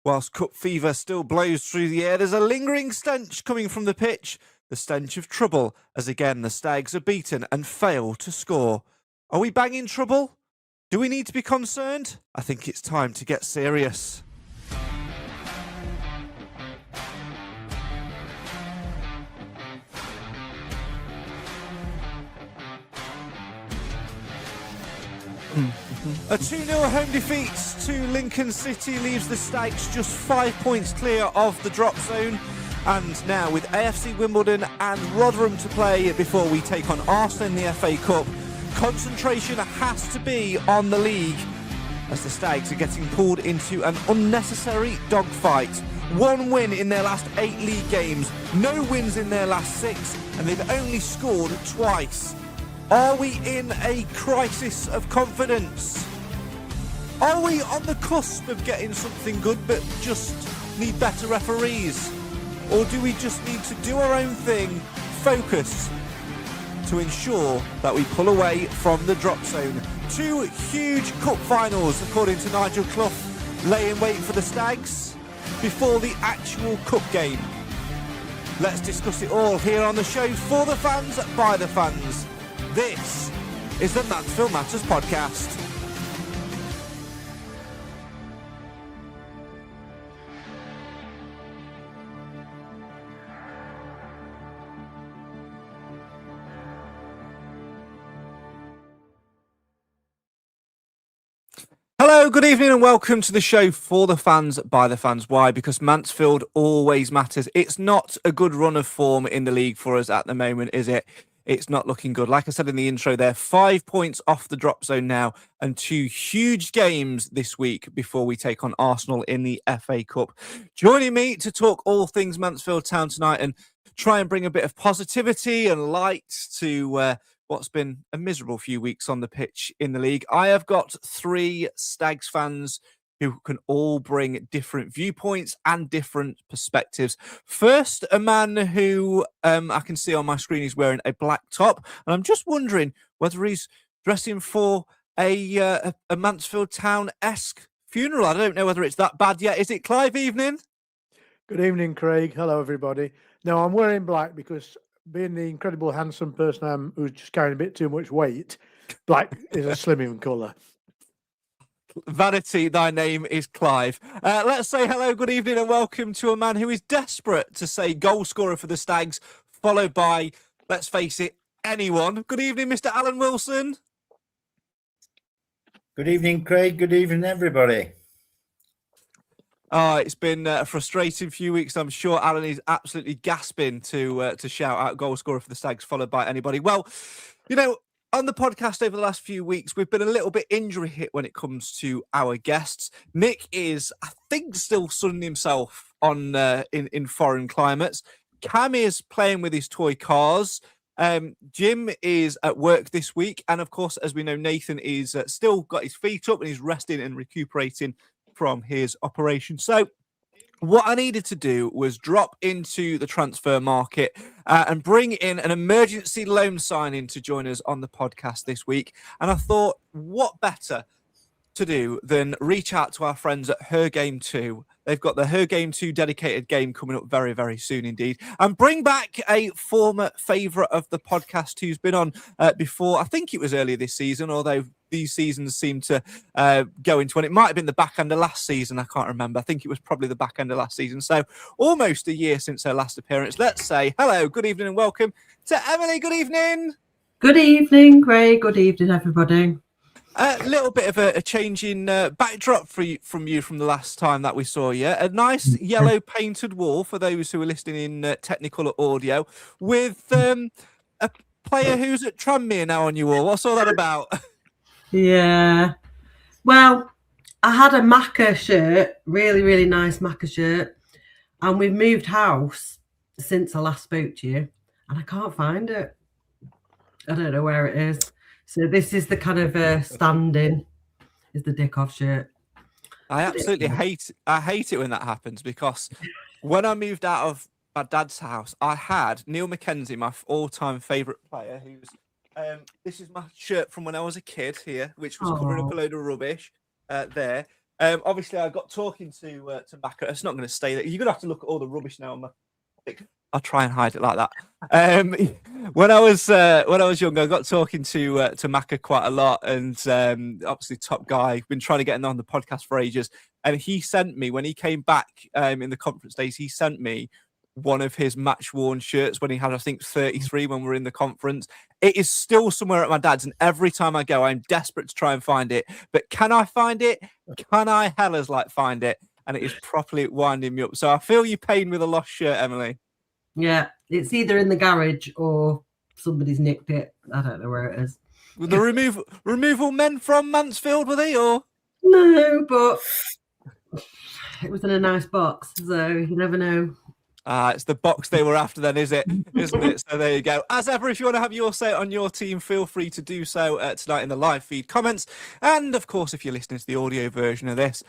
Whilst cup fever still blows through the air, there's a lingering stench coming from the pitch. The stench of trouble, as again the Stags are beaten and fail to score. Are we banging trouble? Do we need to be concerned? I think it's time to get serious. A 2-0 home defeat to Lincoln City leaves the Stags just 5 points clear of the drop zone. And now with AFC Wimbledon and Rotherham to play before we take on Arsenal in the FA Cup, concentration has to be on the league as the Stags are getting pulled into an unnecessary dogfight. 1 win in their last 8 league games, no wins in their last 6, and they've only scored twice. Are we in a crisis of confidence? Are we on the cusp of getting something good but just need better referees? Or do we just need to do our own thing, focus, to ensure that we pull away from the drop zone? 2 huge cup finals, according to Nigel Clough, lay in wait for the Stags before the actual cup game. Let's discuss it all here on the show for the fans, by the fans. This is the Mansfield Matters Podcast. Hello, good evening and welcome to the show for the fans, by the fans. Why? Because Mansfield always matters. It's not a good run of form in the league for us at the moment, is it? It's not looking good. Like I said in the intro there, 5 points off the drop zone now and 2 huge games this week before we take on Arsenal in the FA Cup. Joining me to talk all things Mansfield Town tonight and try and bring a bit of positivity and light to what's been a miserable few weeks on the pitch in the league. I have got 3 Stags fans who can all bring different viewpoints and different perspectives. First, a man who I can see on my screen is wearing a black top, and I'm just wondering whether he's dressing for a Mansfield Town-esque funeral. I don't know whether it's that bad yet. Is it, Clive? Evening? Good evening, Craig. Hello, everybody. No, I'm wearing black because being the incredible handsome person I am who's just carrying a bit too much weight, black is a slimming colour. Vanity, thy name is Clive. Let's say hello, good evening, and welcome to a man who is desperate to say goal scorer for the Stags, followed by, let's face it, anyone. Good evening, Mr. Alan Wilson. Good evening, Craig. Good evening, everybody. It's been a frustrating few weeks. I'm sure Alan is absolutely gasping to shout out goal scorer for the Stags, followed by anybody. Well, you know, on the podcast over the last few weeks, we've been a little bit injury hit when it comes to our guests. Nick is, I think, still sunning himself on in foreign climates. Cam is playing with his toy cars. Jim is at work this week. And of course, as we know, Nathan is still got his feet up and he's resting and recuperating from his operation. So what I needed to do was drop into the transfer market and bring in an emergency loan signing to join us on the podcast this week. And I thought, what better to do than reach out to our friends at Her Game 2. They've got the Her Game 2 dedicated game coming up very, very soon indeed. And bring back a former favourite of the podcast who's been on before. I think it was earlier this season, although these seasons seem to go into, and it might have been the back end of last season. I can't remember. I think it was probably the back end of last season. So almost a year since her last appearance. Let's say hello, good evening and welcome to Emily. Good evening. Good evening, Craig. Good evening, everybody. A little bit of a change in backdrop from you from the last time that we saw you. A nice yellow painted wall for those who are listening in Technicolor audio with a player who's at Tranmere now on your wall. What's all that about? Yeah. Well, I had a Macca shirt, really, really nice Macca shirt, and we've moved house since I last spoke to you, and I can't find it. I don't know where it is. So this is the kind of stand-in, is the Dickov shirt. I absolutely hate it when that happens, because when I moved out of my dad's house, I had Neil McKenzie, my all-time favourite player, who's this is my shirt from when I was a kid here, which was covering up a load of rubbish there. Obviously, I got talking to Macca. It's not going to stay there. You're going to have to look at all the rubbish now on my. I'll try and hide it like that. When I was young, I got talking to Macca quite a lot, and obviously top guy. Been trying to get him on the podcast for ages, and he sent me when he came back in the conference days. He sent me one of his match worn shirts when he had, I think, 33 when we were in the conference. It is still somewhere at my dad's, and every time I go, I'm desperate to try and find it. But can I find it? Can I hellers like find it? And it is properly winding me up. So I feel your pain with a lost shirt, Emily. Yeah, it's either in the garage or somebody's nicked it. I don't know where it is. Were the removal men from Mansfield, were they? Or no, but it was in a nice box, so you never know. It's the box they were after then, isn't it? So there you go. As ever, if you want to have your say on your team, feel free to do so tonight in the live feed comments. And of course, if you're listening to the audio version of this,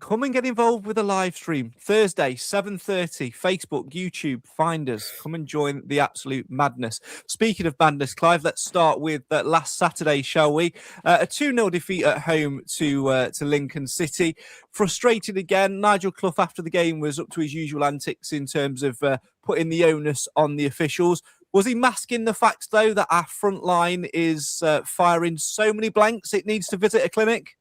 come and get involved with the live stream. Thursday, 7:30, Facebook, YouTube, find us. Come and join the absolute madness. Speaking of madness, Clive, let's start with last Saturday, shall we? A 2-0 defeat at home to Lincoln City. Frustrated again. Nigel Clough, after the game, was up to his usual antics in terms of putting the onus on the officials. Was he masking the fact, though, that our front line is firing so many blanks it needs to visit a clinic?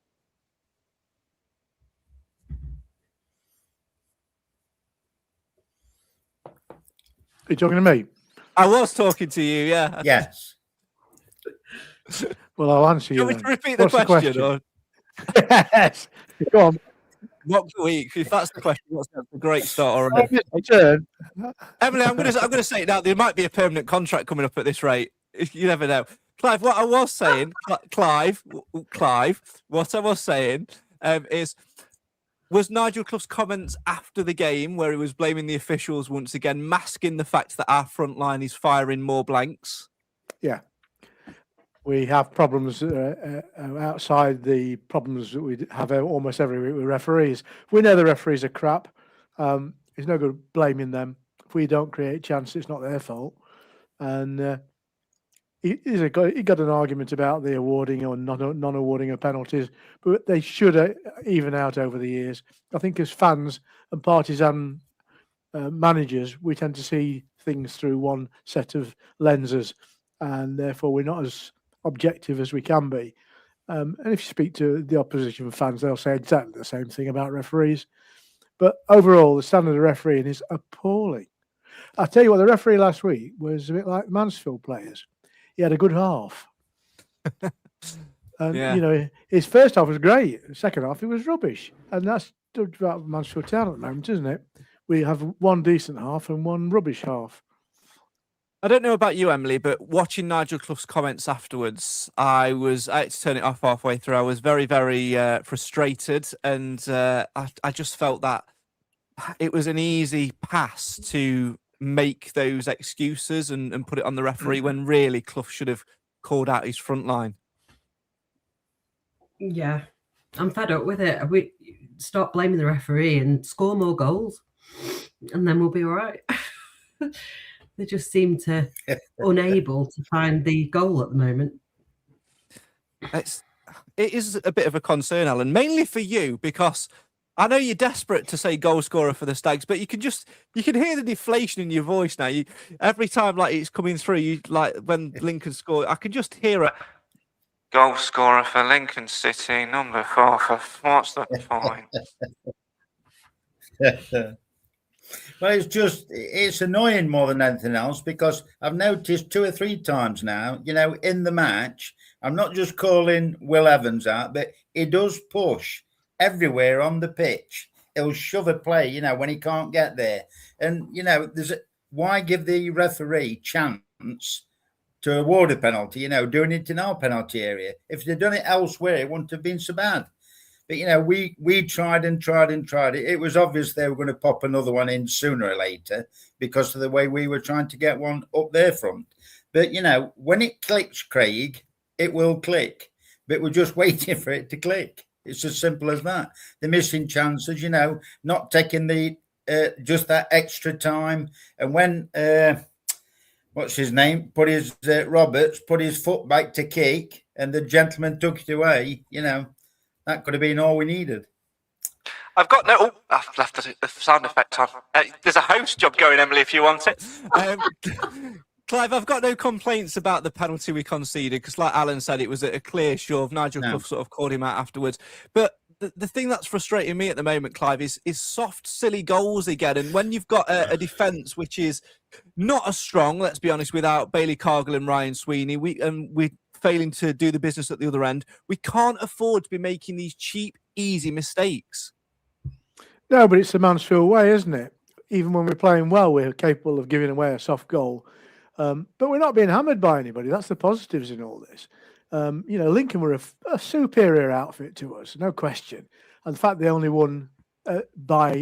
Are you talking to me? I was talking to you, yeah. Yes. Well, I'll answer you. Do you want me to repeat the What's question? Or Yes. Go on. what week? If that's the question, that's a great start already. My turn. Emily, I'm gonna say it now. There might be a permanent contract coming up at this rate. You never know. Clive, what I was saying, Clive, what I was saying is, was Nigel Clough's comments after the game, where he was blaming the officials once again, masking the fact that our front line is firing more blanks? Yeah. We have problems outside the problems that we have almost every week with referees. We know the referees are crap. It's no good blaming them. If we don't create chances, it's not their fault. And he got an argument about the awarding or non-awarding of penalties, but they should even out over the years. I think as fans and partisan managers, we tend to see things through one set of lenses, and therefore we're not as objective as we can be. And if you speak to the opposition fans, they'll say exactly the same thing about referees. But overall, the standard of refereeing is appalling. I'll tell you what, the referee last week was a bit like Mansfield players. He had a good half. And, Yeah. you know, his first half was great. The second half, he was rubbish. And that's about Mansfield Town at the moment, isn't it? We have one decent half and one rubbish half. I don't know about you, Emily, but watching Nigel Clough's comments afterwards, I had to turn it off halfway through. I was very, very frustrated, and I just felt that it was an easy pass to make those excuses and put it on the referee when really Clough should have called out his front line. Yeah, I'm fed up with it. We stop blaming the referee and score more goals, and then we'll be all right. They just seem to unable to find the goal at the moment. It is a bit of a concern, Alan, mainly for you, because I know you're desperate to say goal scorer for the Stags, but you can hear the deflation in your voice now. Every time like it's coming through, you like when Lincoln score, I can just hear it. Goal scorer for Lincoln City, number 4. What's the point? Well, it's annoying more than anything else, because I've noticed 2 or 3 times now, in the match, I'm not just calling Will Evans out, but he does push everywhere on the pitch. He'll shove a play, when he can't get there. And, why give the referee chance to award a penalty, doing it in our penalty area? If they'd done it elsewhere, it wouldn't have been so bad. But, we tried and tried and tried it. It was obvious they were going to pop another one in sooner or later because of the way we were trying to get one up their front. But, when it clicks, Craig, it will click. But we're just waiting for it to click. It's as simple as that. The missing chances, not taking the just that extra time. And when, what's his name, Roberts put his foot back to kick and the gentleman took it away, that could have been all we needed. I've got no. Oh, I've left the sound effect on. There's a host job going, Emily, if you want it. Clive, I've got no complaints about the penalty we conceded because, like Alan said, it was a clear shove. Nigel Clough sort of called him out afterwards. But the thing that's frustrating me at the moment, Clive, is soft, silly goals again. And when you've got a defence which is not as strong, let's be honest, without Bailey Cargill and Ryan Sweeney, we're failing to do the business at the other end. We can't afford to be making these cheap, easy mistakes. No, but it's the Mansfield way, isn't it? Even when we're playing well, we're capable of giving away a soft goal. But we're not being hammered by anybody. That's the positives in all this. Lincoln were a superior outfit to us, no question. And the fact they only won by,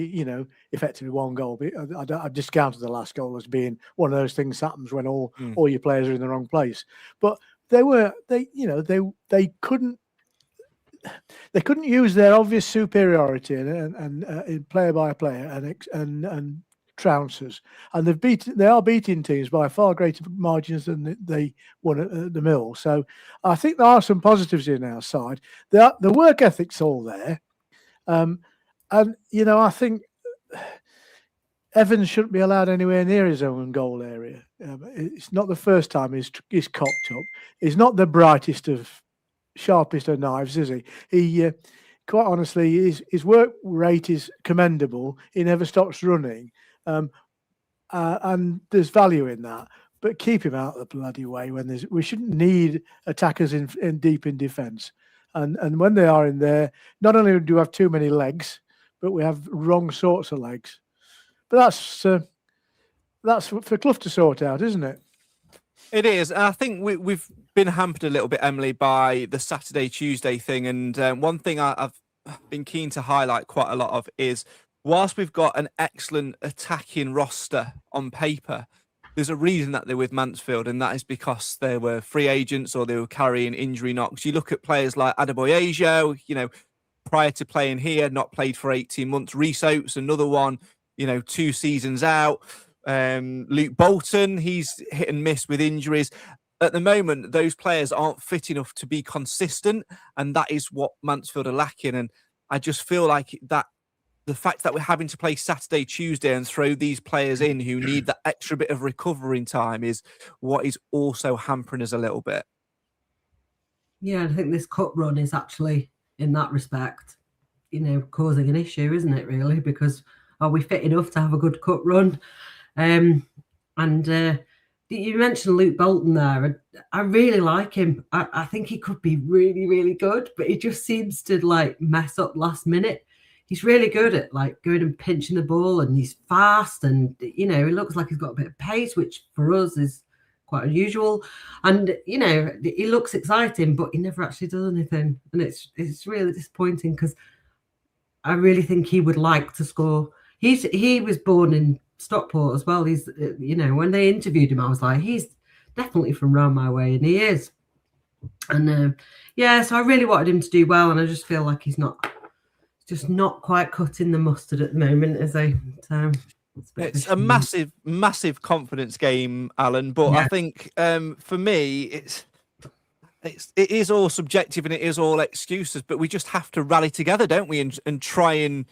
effectively one goal. I discounted the last goal as being one of those things that happens when all your players are in the wrong place. But they couldn't use their obvious superiority and player by player and trouncers, and they are beating teams by far greater margins than they won at the Mill. So I think there are some positives in our side. The work ethic's all there, and I think Evans shouldn't be allowed anywhere near his own goal area. It's not the first time he's cocked up. He's not the brightest of sharpest of knives, is he? He quite honestly, his work rate is commendable. He never stops running. And there's value in that, but keep him out of the bloody way we shouldn't need attackers in deep in defence. And when they are in there, not only do we have too many legs, but we have wrong sorts of legs. But that's for Clough to sort out, isn't it? It is. I think we've been hampered a little bit, Emily, by the Saturday-Tuesday thing. And one thing I've been keen to highlight quite a lot of is, whilst we've got an excellent attacking roster on paper, there's a reason that they're with Mansfield, and that is because they were free agents or they were carrying injury knocks. You look at players like Adebayo, prior to playing here, not played for 18 months. Reece Oates, another one, 2 seasons out. Luke Bolton, he's hit and miss with injuries. At the moment, those players aren't fit enough to be consistent, and that is what Mansfield are lacking. And I just feel like that the fact that we're having to play Saturday, Tuesday and throw these players in who need that extra bit of recovering time is what is also hampering us a little bit. Yeah, I think this cup run is actually, in that respect, causing an issue, isn't it, really? Because are we fit enough to have a good cup run? You mentioned Luke Bolton there. I really like him. I think he could be really, really good, but he just seems to mess up last minute. He's really good at going and pinching the ball, and he's fast, and he looks like he's got a bit of pace, which for us is quite unusual. And he looks exciting, but he never actually does anything, and it's really disappointing because I really think he would like to score. He was born in Stockport as well. He's when they interviewed him, I was like, he's definitely from round my way, and he is. And so I really wanted him to do well, and I just feel like he's just not quite cutting the mustard at the moment, is he? So it's a massive confidence game, Alan. But I think for me, it is all subjective and it is all excuses. But we just have to rally together, don't we, and try and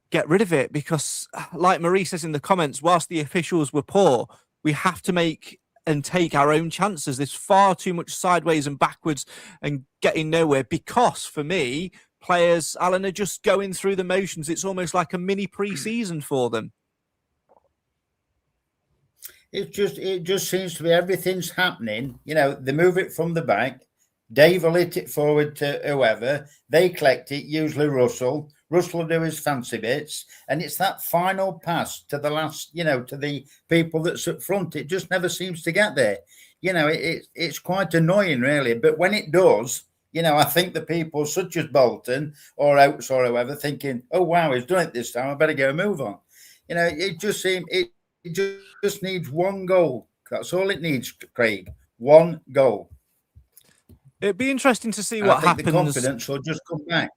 get rid of it, because like Marie says in the comments, whilst the officials were poor, we have to make and take our own chances. There's far too much sideways and backwards and getting nowhere, because for me, players, Alan, are just going through the motions. It's almost like a mini pre-season for them. It just seems to be everything's happening. They move it from the back. Dave will hit it forward to whoever. They collect it, usually Russell. Russell will do his fancy bits. And it's that final pass to the last, to the people that's up front. It just never seems to get there. It's quite annoying, really. But when it does, I think the people such as Bolton or Oates or whoever thinking, oh, wow, he's done it this time. I better go move on. It just seems it just needs one goal. That's all it needs, Craig. One goal. It'd be interesting to see what happens. The confidence will just come back.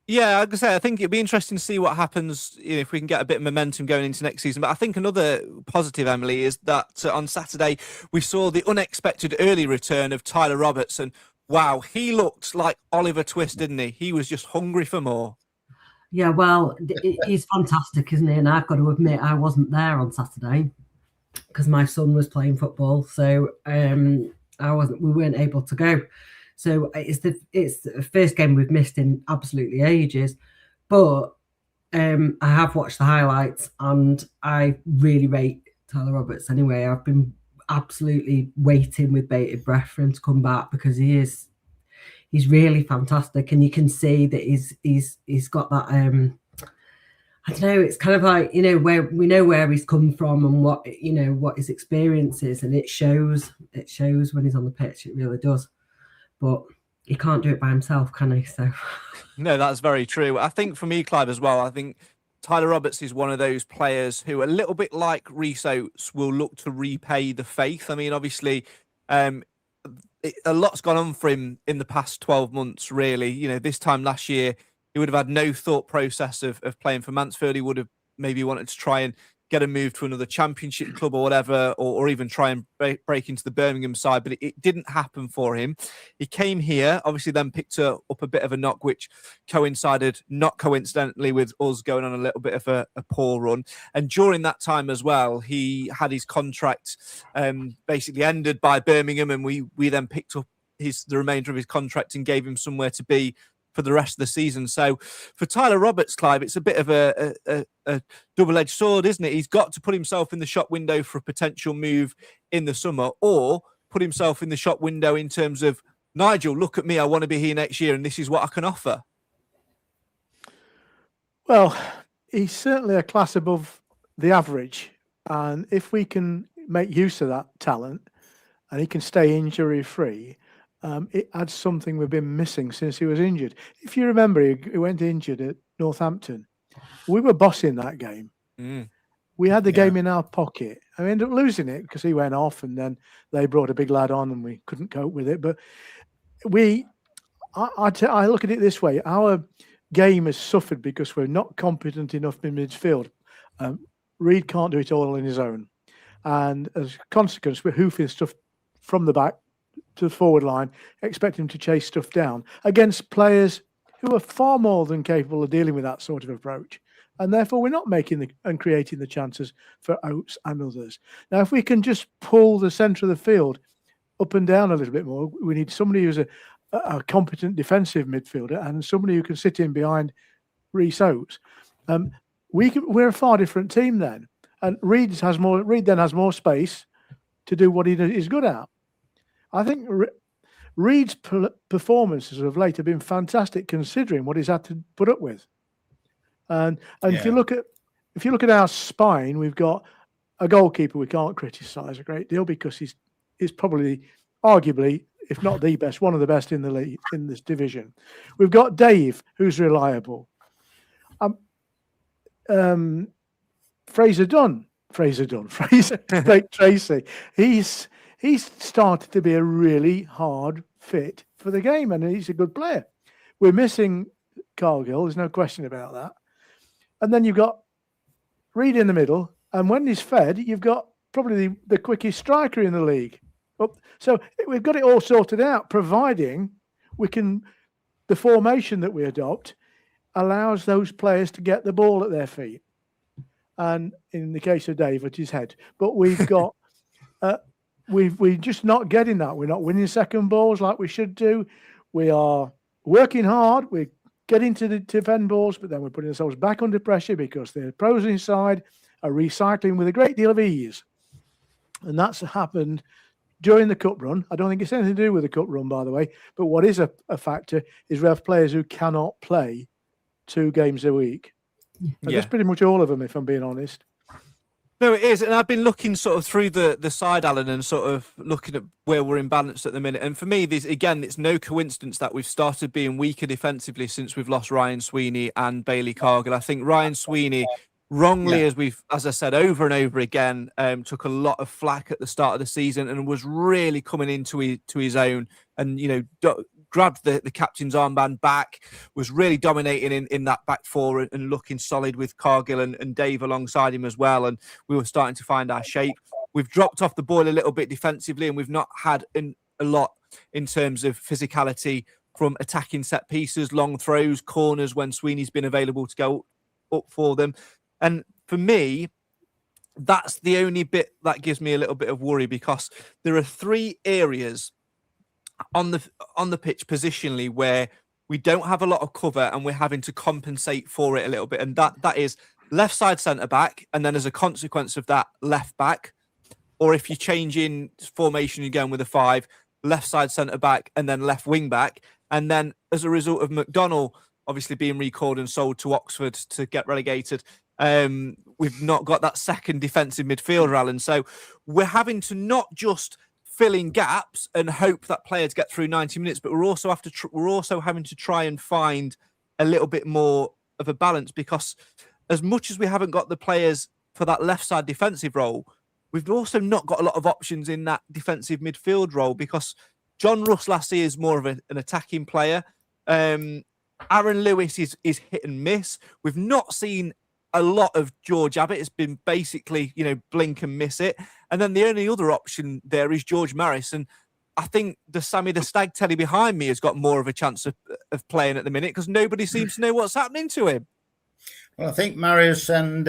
Yeah, like I say, I think it'd be interesting to see what happens if we can get a bit of momentum going into next season. But I think another positive, Emily, is that on Saturday we saw the unexpected early return of Tyler Roberts, and wow, he looked like Oliver Twist, didn't he? He was just hungry for more. Yeah, well, he's fantastic, isn't he? And I've got to admit, I wasn't there on Saturday because my son was playing football, so we weren't able to go. So it's the first game we've missed in absolutely ages. But I have watched the highlights, and I really rate Tyler Roberts. Anyway, I've been absolutely waiting with bated breath for him to come back because he's really fantastic, and you can see that he's got that. I don't know. It's kind of like, where we know where he's come from and what his experience is, and it shows. It shows when he's on the pitch. It really does. But he can't do it by himself, can he? So. No, that's very true. I think for me, Clive, as well, I think Tyler Roberts is one of those players who, a little bit like Rhys Oates, will look to repay the faith. I mean, obviously, a lot's gone on for him in the past 12 months, really. This time last year, he would have had no thought process of playing for Mansfield. He would have maybe wanted to try and get a move to another championship club or whatever, or even try and break into the Birmingham side, but it didn't happen for him. He came here, obviously then picked up a bit of a knock, which coincided, not coincidentally, with us going on a little bit of a poor run. And during that time as well, he had his contract basically ended by Birmingham, and we then picked up the remainder of his contract and gave him somewhere to be for the rest of the season. So for Tyler Roberts, Clive, it's a bit of a double-edged sword, isn't it? He's got to put himself in the shop window for a potential move in the summer, or put himself in the shop window in terms of, Nigel, look at me, I want to be here next year and this is what I can offer. Well, he's certainly a class above the average, and if we can make use of that talent and he can stay injury-free, it adds something we've been missing since he was injured. If you remember, he went injured at Northampton. We were bossing that game. We had the game in our pocket. I ended up losing it because he went off, and then they brought a big lad on and we couldn't cope with it. But I look at it this way. Our game has suffered because we're not competent enough in midfield. Reid can't do it all on his own. And as a consequence, we're hoofing stuff from the back to the forward line, expect him to chase stuff down against players who are far more than capable of dealing with that sort of approach. And therefore, we're not making and creating the chances for Oates and others. Now, if we can just pull the centre of the field up and down a little bit more, we need somebody who's a competent defensive midfielder and somebody who can sit in behind Rhys Oates. We're a far different team then. And Reid then has more space to do what he is good at. I think Reid's performances of late have been fantastic, considering what he's had to put up with. And if you look at our spine, we've got a goalkeeper we can't criticise a great deal because he's probably, arguably, if not the best, one of the best in the league in this division. We've got Dave, who's reliable. Fraser Tracy. He's started to be a really hard fit for the game, and he's a good player. We're missing Cargill, there's no question about that. And then you've got Reid in the middle, and when he's fed, you've got probably the quickest striker in the league. So we've got it all sorted out, providing the formation that we adopt allows those players to get the ball at their feet. And in the case of Dave, at his head. But we've got... We're just not getting that. We're not winning second balls like we should do. We are working hard. We're getting to defend balls, but then we're putting ourselves back under pressure because the opposing side are recycling with a great deal of ease. And that's happened during the cup run. I don't think it's anything to do with the cup run, by the way. But what is a factor is we have players who cannot play 2 games a week. And that's pretty much all of them, if I'm being honest. No, it is. And I've been looking sort of through the side, Alan, and sort of looking at where we're imbalanced at the minute. And for me, it's no coincidence that we've started being weaker defensively since we've lost Ryan Sweeney and Bailey Cargill. I think Ryan Sweeney, wrongly, as I said over and over again, took a lot of flack at the start of the season and was really coming into his own and, grabbed the captain's armband back, was really dominating in that back four and looking solid with Cargill and Dave alongside him as well. And we were starting to find our shape. We've dropped off the boil a little bit defensively, and we've not had a lot in terms of physicality from attacking set pieces, long throws, corners when Sweeney's been available to go up for them. And for me, that's the only bit that gives me a little bit of worry, because there are 3 areas on the pitch positionally where we don't have a lot of cover and we're having to compensate for it a little bit. And that is left side centre back, and then as a consequence of that, left back. Or if you change in formation, you're going with a 5, left side centre back, and then left wing back. And then as a result of McDonnell obviously being recalled and sold to Oxford to get relegated, we've not got that second defensive midfielder, Alan. So we're having to not just fill in gaps and hope that players get through 90 minutes, but we're also having to try and find a little bit more of a balance, because as much as we haven't got the players for that left side defensive role, we've also not got a lot of options in that defensive midfield role, because John Russ last year is more of an attacking player. Aaron Lewis is hit and miss. We've not seen a lot of George Abbott. It's been basically, blink and miss it. And then the only other option there is George Maris. And I think the Sammy the Stag Telly behind me has got more of a chance of playing at the minute, because nobody seems to know what's happening to him. Well, I think Marius and,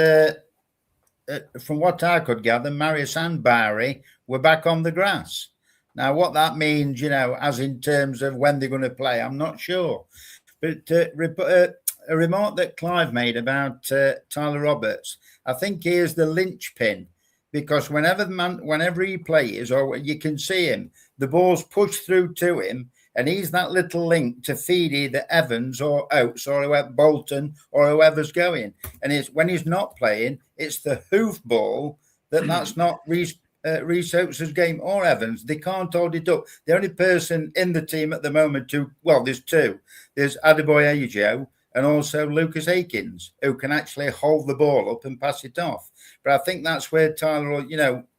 from what I could gather, Marius and Barry were back on the grass. Now, what that means, as in terms of when they're going to play, I'm not sure. But a remark that Clive made about Tyler Roberts, I think he is the linchpin, because whenever he plays, or you can see him, the ball's pushed through to him, and he's that little link to feed either Evans or Oates or whoever, Bolton or whoever's going. And it's when he's not playing, it's the hoof ball that's not Reece Oates' game or Evans. They can't hold it up. The only person in the team at the moment there's 2. There's Adebayo Ajo and also Lucas Akins, who can actually hold the ball up and pass it off. But I think that's where Tyler,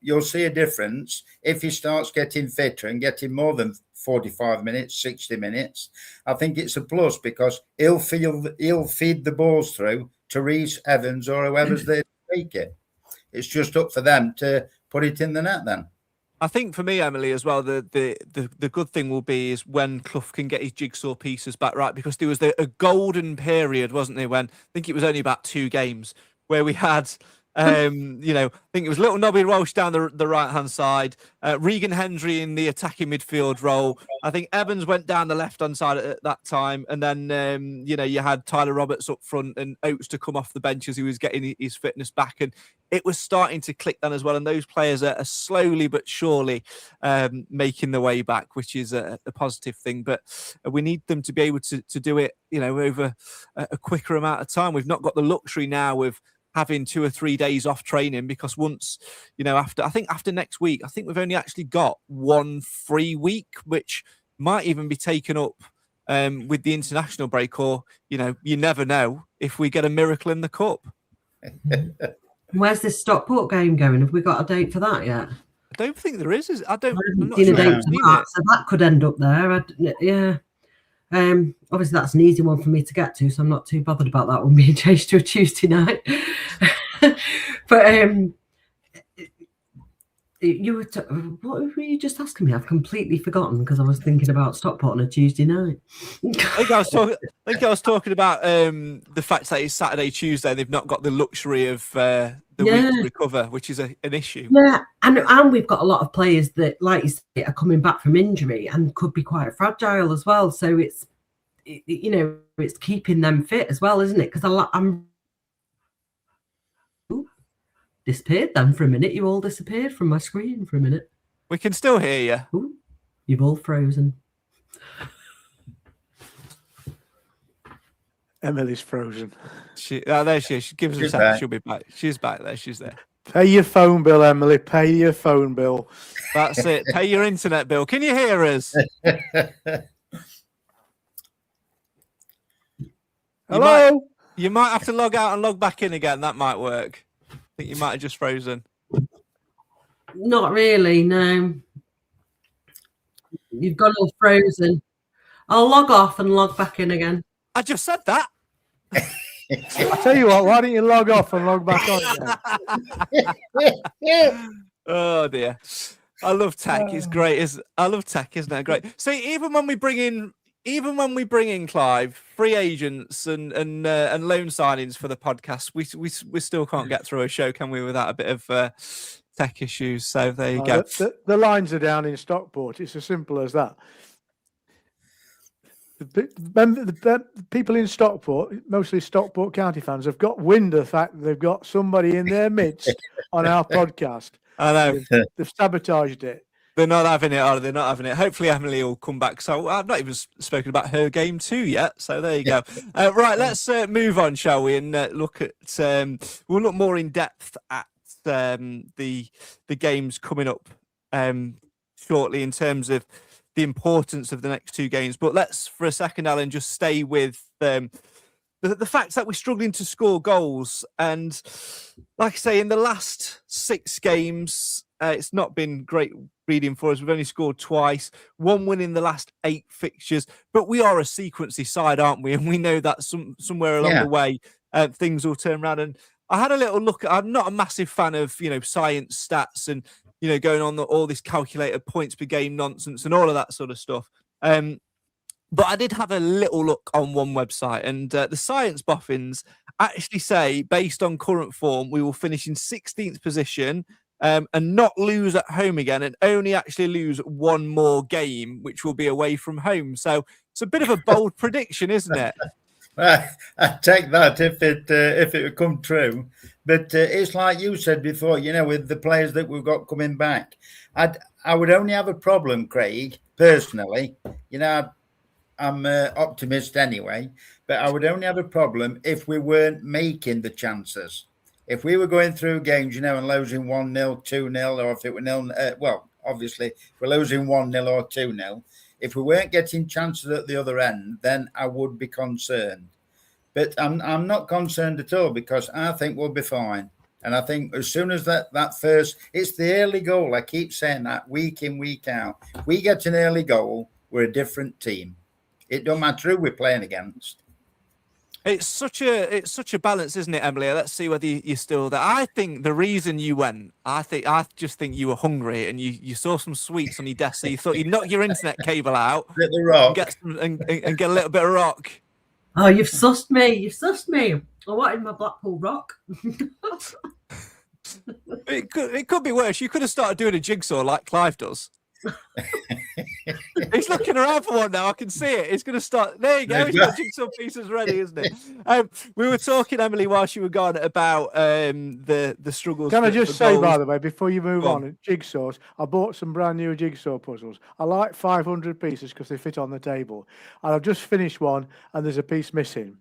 you'll see a difference if he starts getting fitter and getting more than 45 minutes, 60 minutes. I think it's a plus, because he'll feed the balls through to Reece, Evans, or whoever's there to take it. It's just up for them to put it in the net then. I think for me, Emily, as well, the good thing will be is when Clough can get his jigsaw pieces back right, because there was a golden period, wasn't there, when I think it was only about 2 games where we had, I think it was little Nobby Walsh down the right-hand side, Regan Hendry in the attacking midfield role. I think Evans went down the left-hand side at that time. And then, you had Tyler Roberts up front and Oates to come off the bench as he was getting his fitness back. And it was starting to click then as well. And those players are slowly but surely making the way back, which is a positive thing. But we need them to be able to do it, over a quicker amount of time. We've not got the luxury now of having 2 or 3 days off training, because once, after next week, I think we've only actually got 1 free week, which might even be taken up with the international break, or, you never know if we get a miracle in the cup. Where's this Stockport game going? Have we got a date for that yet? I don't think there is. I'm not seen sure a date for that, so that could end up there. Yeah. Obviously that's an easy one for me to get to, so I'm not too bothered about that one being changed to a Tuesday night. But what were you just asking me? I've completely forgotten, because I was thinking about Stockport on a Tuesday night. I think I was talking about the fact that it's Saturday, Tuesday, and they've not got the luxury of the week to recover, which is an issue. Yeah, and we've got a lot of players that, like you say, are coming back from injury and could be quite fragile as well. So it's keeping them fit as well, isn't it? Because I'm disappeared then for a minute. You all disappeared from my screen for a minute. We can still hear you. Ooh, you've all frozen. Emily's frozen. There she is. Give us a second. She'll be back. She's back there. She's there. Pay your phone bill, Emily. Pay your phone bill. That's it. Pay your internet bill. Can you hear us? Hello? You might have to log out and log back in again. That might work. I think you might have just frozen. Not really, no. You've got all frozen. I'll log off and log back in again. I just said that. I tell you what, why don't you log off and log back on again? Oh dear. I love tech. It's great. I love tech, isn't it? Great. See, even when we bring in, even when we bring in Clive, free agents and loan signings for the podcast, we still can't get through a show, can we, without a bit of tech issues? So there you go. The lines are down in Stockport. It's as simple as that. The people in Stockport, mostly Stockport County fans, have got wind of the fact that they've got somebody in their midst on our podcast. I know. They've sabotaged it. They're not having it, are they? They're not having it. Hopefully, Emily will come back. So I've not even spoken about her game 2 yet. So there you go. Right, let's move on, shall we? And look at we'll look more in depth at the games coming up shortly in terms of the importance of the next 2 games. But let's, for a second, Alan, just stay with the fact that we're struggling to score goals. And like I say, in the last 6 games, it's not been great reading for us. We've only scored twice, 1 win in the last 8 fixtures. But we are a sequency side, aren't we? And we know that somewhere along the way, things will turn around. And I had a little look. I'm not a massive fan of, science stats and, going on all this calculated points per game nonsense and all of that sort of stuff. But I did have a little look on one website, and the science boffins actually say, based on current form, we will finish in 16th position and not lose at home again, and only actually lose 1 more game, which will be away from home. So it's a bit of a bold prediction, isn't it? Well, I'd take that if it would come true. But it's like you said before, with the players that we've got coming back. I would only have a problem, Craig, personally. I'm an optimist anyway, but I would only have a problem if we weren't making the chances. If we were going through games, and losing 1-0, 2-0, or if it were 0, obviously, if we're losing 1-0 or 2-0, if we weren't getting chances at the other end, then I would be concerned. But I'm not concerned at all, because I think we'll be fine. And I think as soon as that first, it's the early goal. I keep saying that week in, week out. If we get an early goal, we're a different team. It don't matter who we're playing against. It's such a balance, isn't it, Emily? Let's see whether you're still there. I think the reason you went, I just think you were hungry and you saw some sweets on your desk, so you thought you'd knock your internet cable out The rock. and get a little bit of rock. Oh, you've sussed me. I wanted my Blackpool rock. It could be worse. You could have started doing a jigsaw like Clive does. He's looking around for one now. I can see it. He's going to start. There you go. He's got jigsaw pieces ready, isn't it? We were talking, Emily, whilst you were gone, about the struggles. Can I just say, goals. by the way, before you move on, jigsaws, I bought some brand new jigsaw puzzles. I like 500 pieces because they fit on the table. And I've just finished one, and there's a piece missing.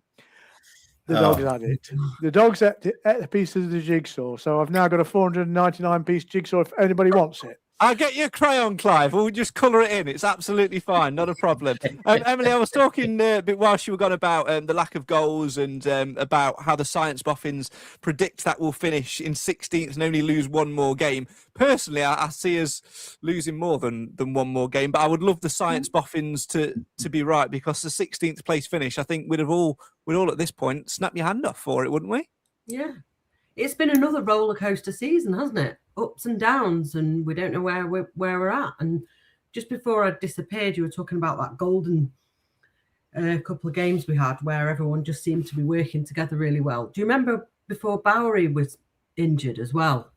The dogs had it. The dogs ate a piece of the jigsaw, so I've now got a 499-piece jigsaw if anybody wants it. I'll get you a crayon, Clive. We'll just colour it in. It's absolutely fine. Not a problem. Emily, I was talking a bit whilst you were gone about the lack of goals and about how the science boffins predict that we'll finish in 16th and only lose 1 more game. Personally, I see us losing more than 1 more game, but I would love the science boffins to be right, because the 16th place finish, I think we'd all at this point snap your hand off for it, wouldn't we? Yeah. It's been another roller coaster season, hasn't it? Ups and downs, and we don't know where we're at. And just before I disappeared, you were talking about that golden couple of games we had where everyone just seemed to be working together really well. Do you remember before Bowery was injured as well?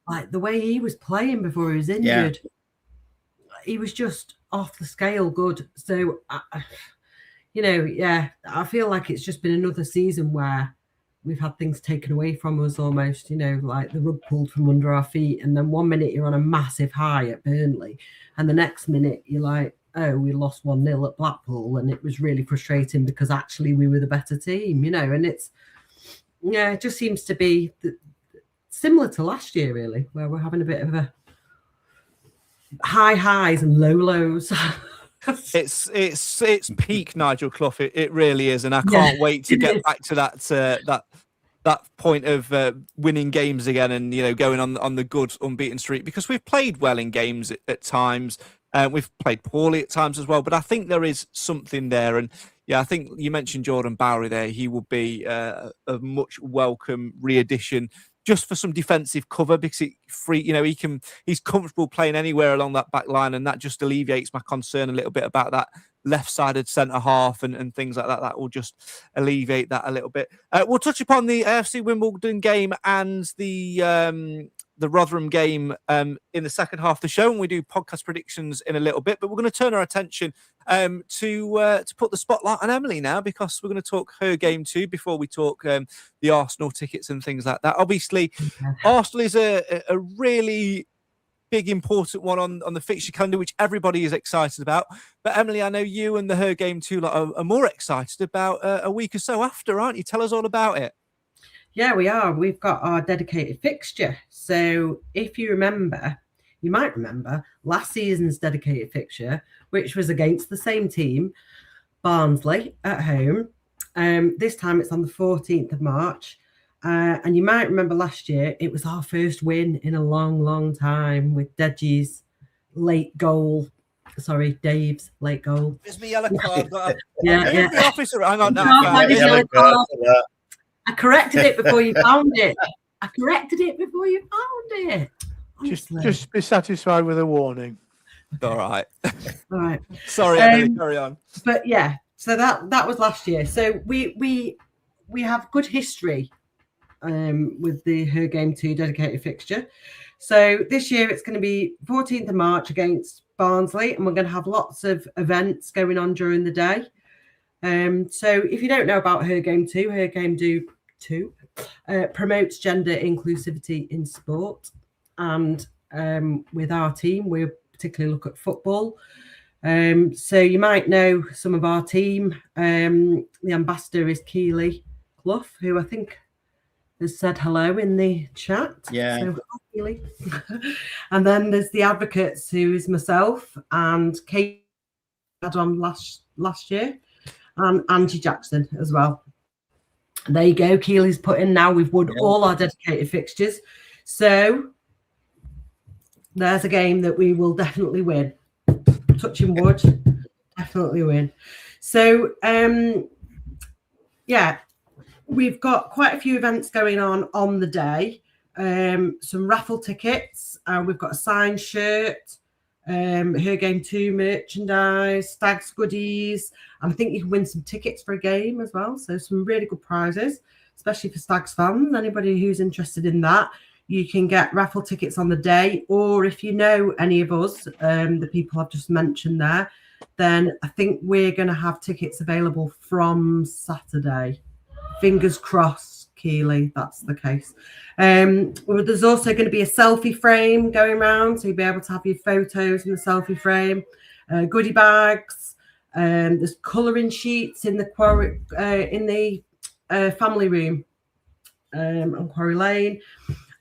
Like the way he was playing before he was injured, he was just off the scale good. So, I feel like it's just been another season where we've had things taken away from us almost, like the rug pulled from under our feet. And then 1 minute you're on a massive high at Burnley. And the next minute you're like, oh, we lost 1-0 at Blackpool. And it was really frustrating because actually we were the better team, and it just seems to be similar to last year, really, where we're having a bit of a high highs and low lows. It's peak Nigel Clough. It really is, and I can't wait to get back to that point of winning games again, and going on the good unbeaten streak, because we've played well in games at times, and we've played poorly at times as well. But I think there is something there, and I think you mentioned Jordan Bowery there. He will be a much welcome re-addition just for some defensive cover, because he's comfortable playing anywhere along that back line, and that just alleviates my concern a little bit about that left-sided centre half and things like that. That will just alleviate that a little bit. We'll touch upon the AFC Wimbledon game and the Rotherham game in the second half of the show, and we do podcast predictions in a little bit. But we're going to turn our attention to put the spotlight on Emily now, because we're going to talk her game too before we talk the Arsenal tickets and things like that. Obviously, Arsenal is a really big, important one on the fixture calendar, which everybody is excited about. But Emily, I know you and the her game too are more excited about a week or so after, aren't you? Tell us all about it. Yeah, we are. We've got our dedicated fixture. So if you remember, you might remember last season's dedicated fixture, which was against the same team, Barnsley, at home. This time it's on the 14th of March. And you might remember last year, it was our first win in a long, long time with Dave's late goal. It's me yellow card. Yeah. The officer, hang on now. I corrected it before you found it. Just be satisfied with a warning. All right. All right. Sorry, Emily, carry on. But yeah, so that was last year. So we have good history with the Her Game 2 dedicated fixture. So this year it's going to be 14th of March against Barnsley, and we're going to have lots of events going on during the day. So if you don't know about Her Game 2, Her Game 2 promotes gender inclusivity in sport. And with our team, we particularly look at football. So you might know some of our team. The ambassador is Keely Clough, who I think has said hello in the chat. Yeah. So, hi, Keely. And then there's the advocates, who is myself and Kate had on last year, and Angie Jackson as well. There you go. Keely's put in now. We've won all our dedicated fixtures. So there's a game that we will definitely win. Touching wood, definitely win. So, we've got quite a few events going on the day. Some raffle tickets. We've got a signed shirt, Her Game 2 merchandise, Stags goodies, and I think you can win some tickets for a game as well. So some really good prizes, especially for Stags fans. Anybody who's interested in that, you can get raffle tickets on the day, or if you know any of us, the people I've just mentioned there, then I think we're going to have tickets available from Saturday. Fingers crossed, Keely, that's the case. There's also going to be a selfie frame going around, so you'll be able to have your photos in the selfie frame, goodie bags. There's colouring sheets in the family room on Quarry Lane,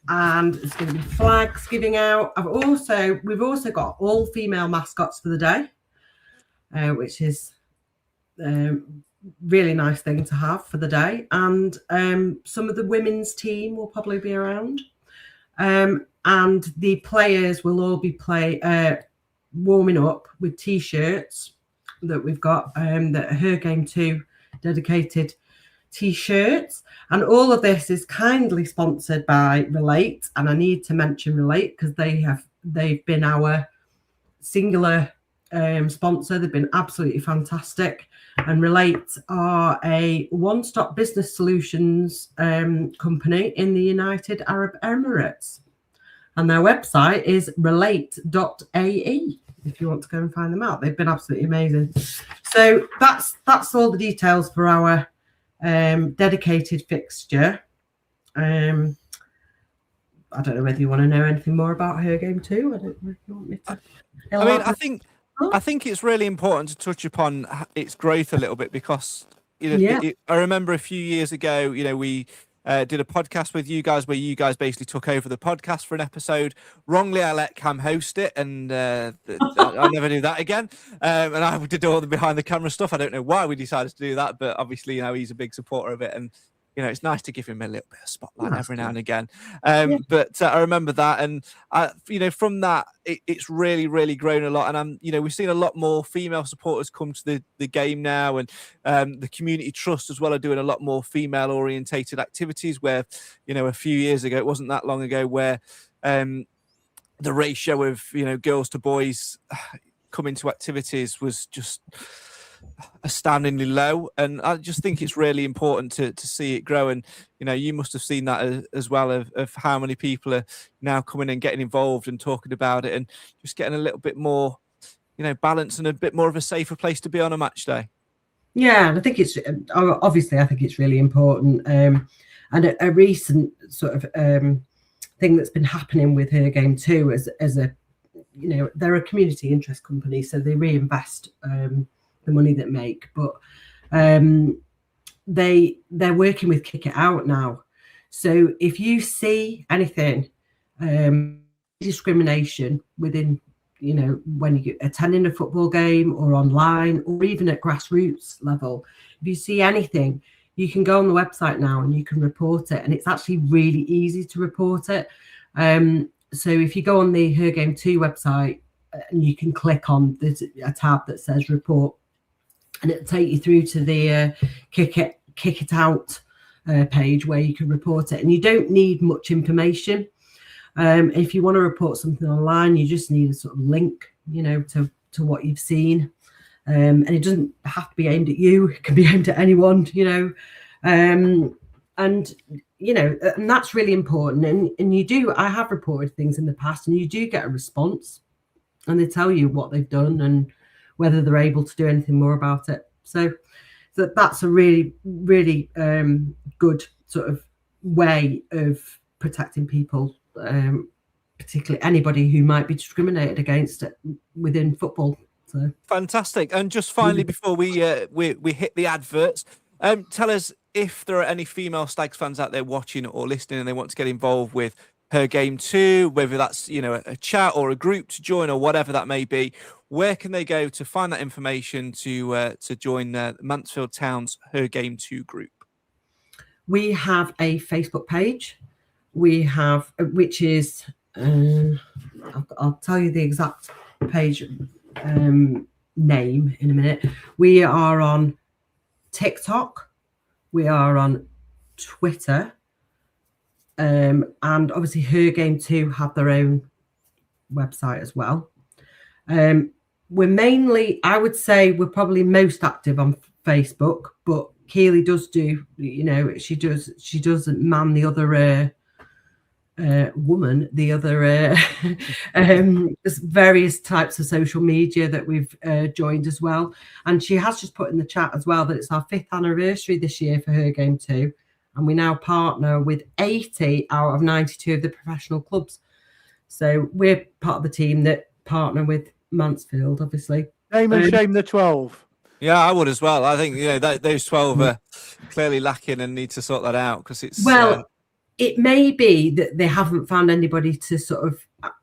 and there's going to be flags giving out. We've also got all female mascots for the day, which is really nice thing to have for the day. And some of the women's team will probably be around, and the players will all be warming up with t-shirts that we've got, that are Her Game 2 dedicated t-shirts. And all of this is kindly sponsored by Relate, and I need to mention Relate because they've been our singular sponsor. They've been absolutely fantastic. And Relate are a one-stop business solutions company in the United Arab Emirates, and their website is relate.ae if you want to go and find them out. They've been absolutely amazing. So that's all the details for our dedicated fixture. I don't know whether you want to know anything more about Her Game 2. I don't know if you want me to. I think it's really important to touch upon its growth a little bit, because I remember a few years ago, we did a podcast with you guys where you guys basically took over the podcast for an episode. Wrongly, I let Cam host it, and I'll never do that again. And I did all the behind the camera stuff. I don't know why we decided to do that, but obviously, he's a big supporter of it, and it's nice to give him a little bit of spotlight That's every good. now and again. Yeah. But I remember that, and from that, it's really, really grown a lot. And we've seen a lot more female supporters come to the game now, and the community trust as well are doing a lot more female orientated activities. Where a few years ago, it wasn't that long ago, where the ratio of girls to boys coming to activities was just astoundingly low, and I just think it's really important to see it grow. And you must have seen that as well, of how many people are now coming and getting involved and talking about it, and just getting a little bit more balance and a bit more of a safer place to be on a match day. Yeah, and I think it's obviously I think it's really important, and a recent sort of thing that's been happening with Her Game too, as a they're a community interest company, so they reinvest the money that make, but they're working with Kick It Out now. So if you see anything discrimination within when you're attending a football game or online or even at grassroots level, if you see anything, you can go on the website now and you can report it, and it's actually really easy to report it. So if you go on the Her Game 2 website, and you can click on a tab that says report, and it'll take you through to the Kick It Out page where you can report it. And you don't need much information. If you want to report something online, you just need a sort of link, to what you've seen. And it doesn't have to be aimed at you. It can be aimed at anyone, and that's really important. And I have reported things in the past, and you do get a response, and they tell you what they've done and whether they're able to do anything more about it. So that's a really, really good sort of way of protecting people, particularly anybody who might be discriminated against within football. So fantastic. And just finally, before we hit the adverts, tell us if there are any female Stags fans out there watching or listening and they want to get involved with Her Game 2, whether that's a chat or a group to join or whatever that may be. Where can they go to find that information to join Mansfield Town's Her Game 2 group? We have a Facebook page. We have, which is, I'll tell you the exact page name in a minute. We are on TikTok. We are on Twitter. And obviously Her Game 2 have their own website as well. We're mainly, I would say we're probably most active on Facebook, but Keely does do, she doesn't man the other woman, the other various types of social media that we've joined as well. And she has just put in the chat as well that it's our 5th anniversary this year for Her Game 2. And we now partner with 80 out of 92 of the professional clubs. So we're part of the team that partner with Mansfield, obviously. Name and shame the 12. Yeah, I would as well. I think those 12 are clearly lacking and need to sort that out, because it's it may be that they haven't found anybody to sort of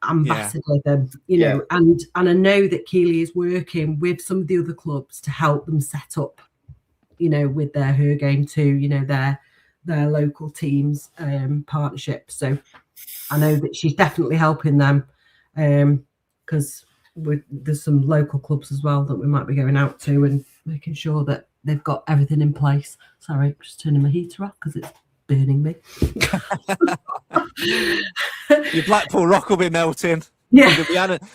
ambassador them, and I know that Keely is working with some of the other clubs to help them set up, with their Her Game 2, their local teams partnership. So I know that she's definitely helping them, because there's some local clubs as well that we might be going out to and making sure that they've got everything in place. Sorry, just turning my heater off because it's burning me. Your Blackpool rock will be melting. Yeah,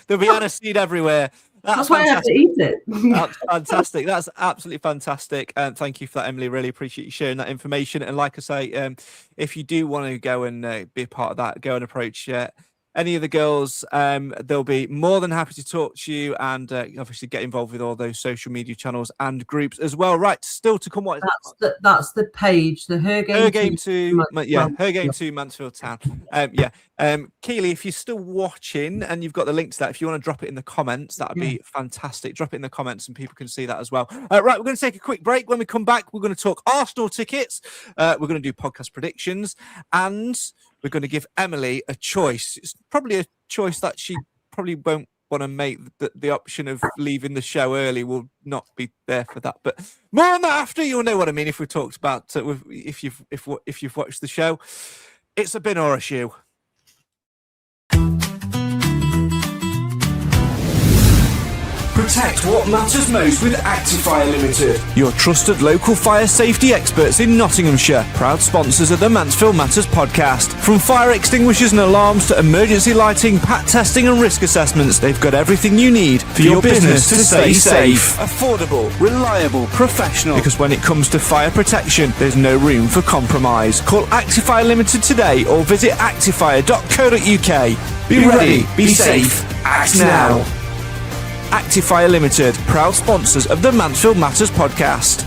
there'll be aniseed everywhere. That's why I have to eat it. That's fantastic. That's absolutely fantastic. And thank you for that, Emily. Really appreciate you sharing that information. And like I say, if you do want to go and be a part of that, go and approach any of the girls. They'll be more than happy to talk to you and obviously get involved with all those social media channels and groups as well. Right, still to come. What that's the page, the Her Game 2. Her Game 2 Mansfield Town. Keely, if you're still watching and you've got the link to that, if you want to drop it in the comments, that would be fantastic. Drop it in the comments and people can see that as well. Right, we're going to take a quick break. When we come back, we're going to talk Arsenal tickets. We're going to do podcast predictions, and we're going to give Emily a choice. It's probably a choice that she probably won't want to make the option of leaving the show early will not be there for that. But more on that after. You'll know what I mean if we talked about if you've watched the show. It's a bin or a shoe. Protect what matters most with Actifire Limited. Your trusted local fire safety experts in Nottinghamshire. Proud sponsors of the Mansfield Matters podcast. From fire extinguishers and alarms to emergency lighting, pat testing and risk assessments, they've got everything you need for your business to stay safe. Affordable, reliable, professional. Because when it comes to fire protection, there's no room for compromise. Call Actifire Limited today or visit actifire.co.uk. Be ready, be safe, act now. Actifire Limited, proud sponsors of the Mansfield Matters podcast.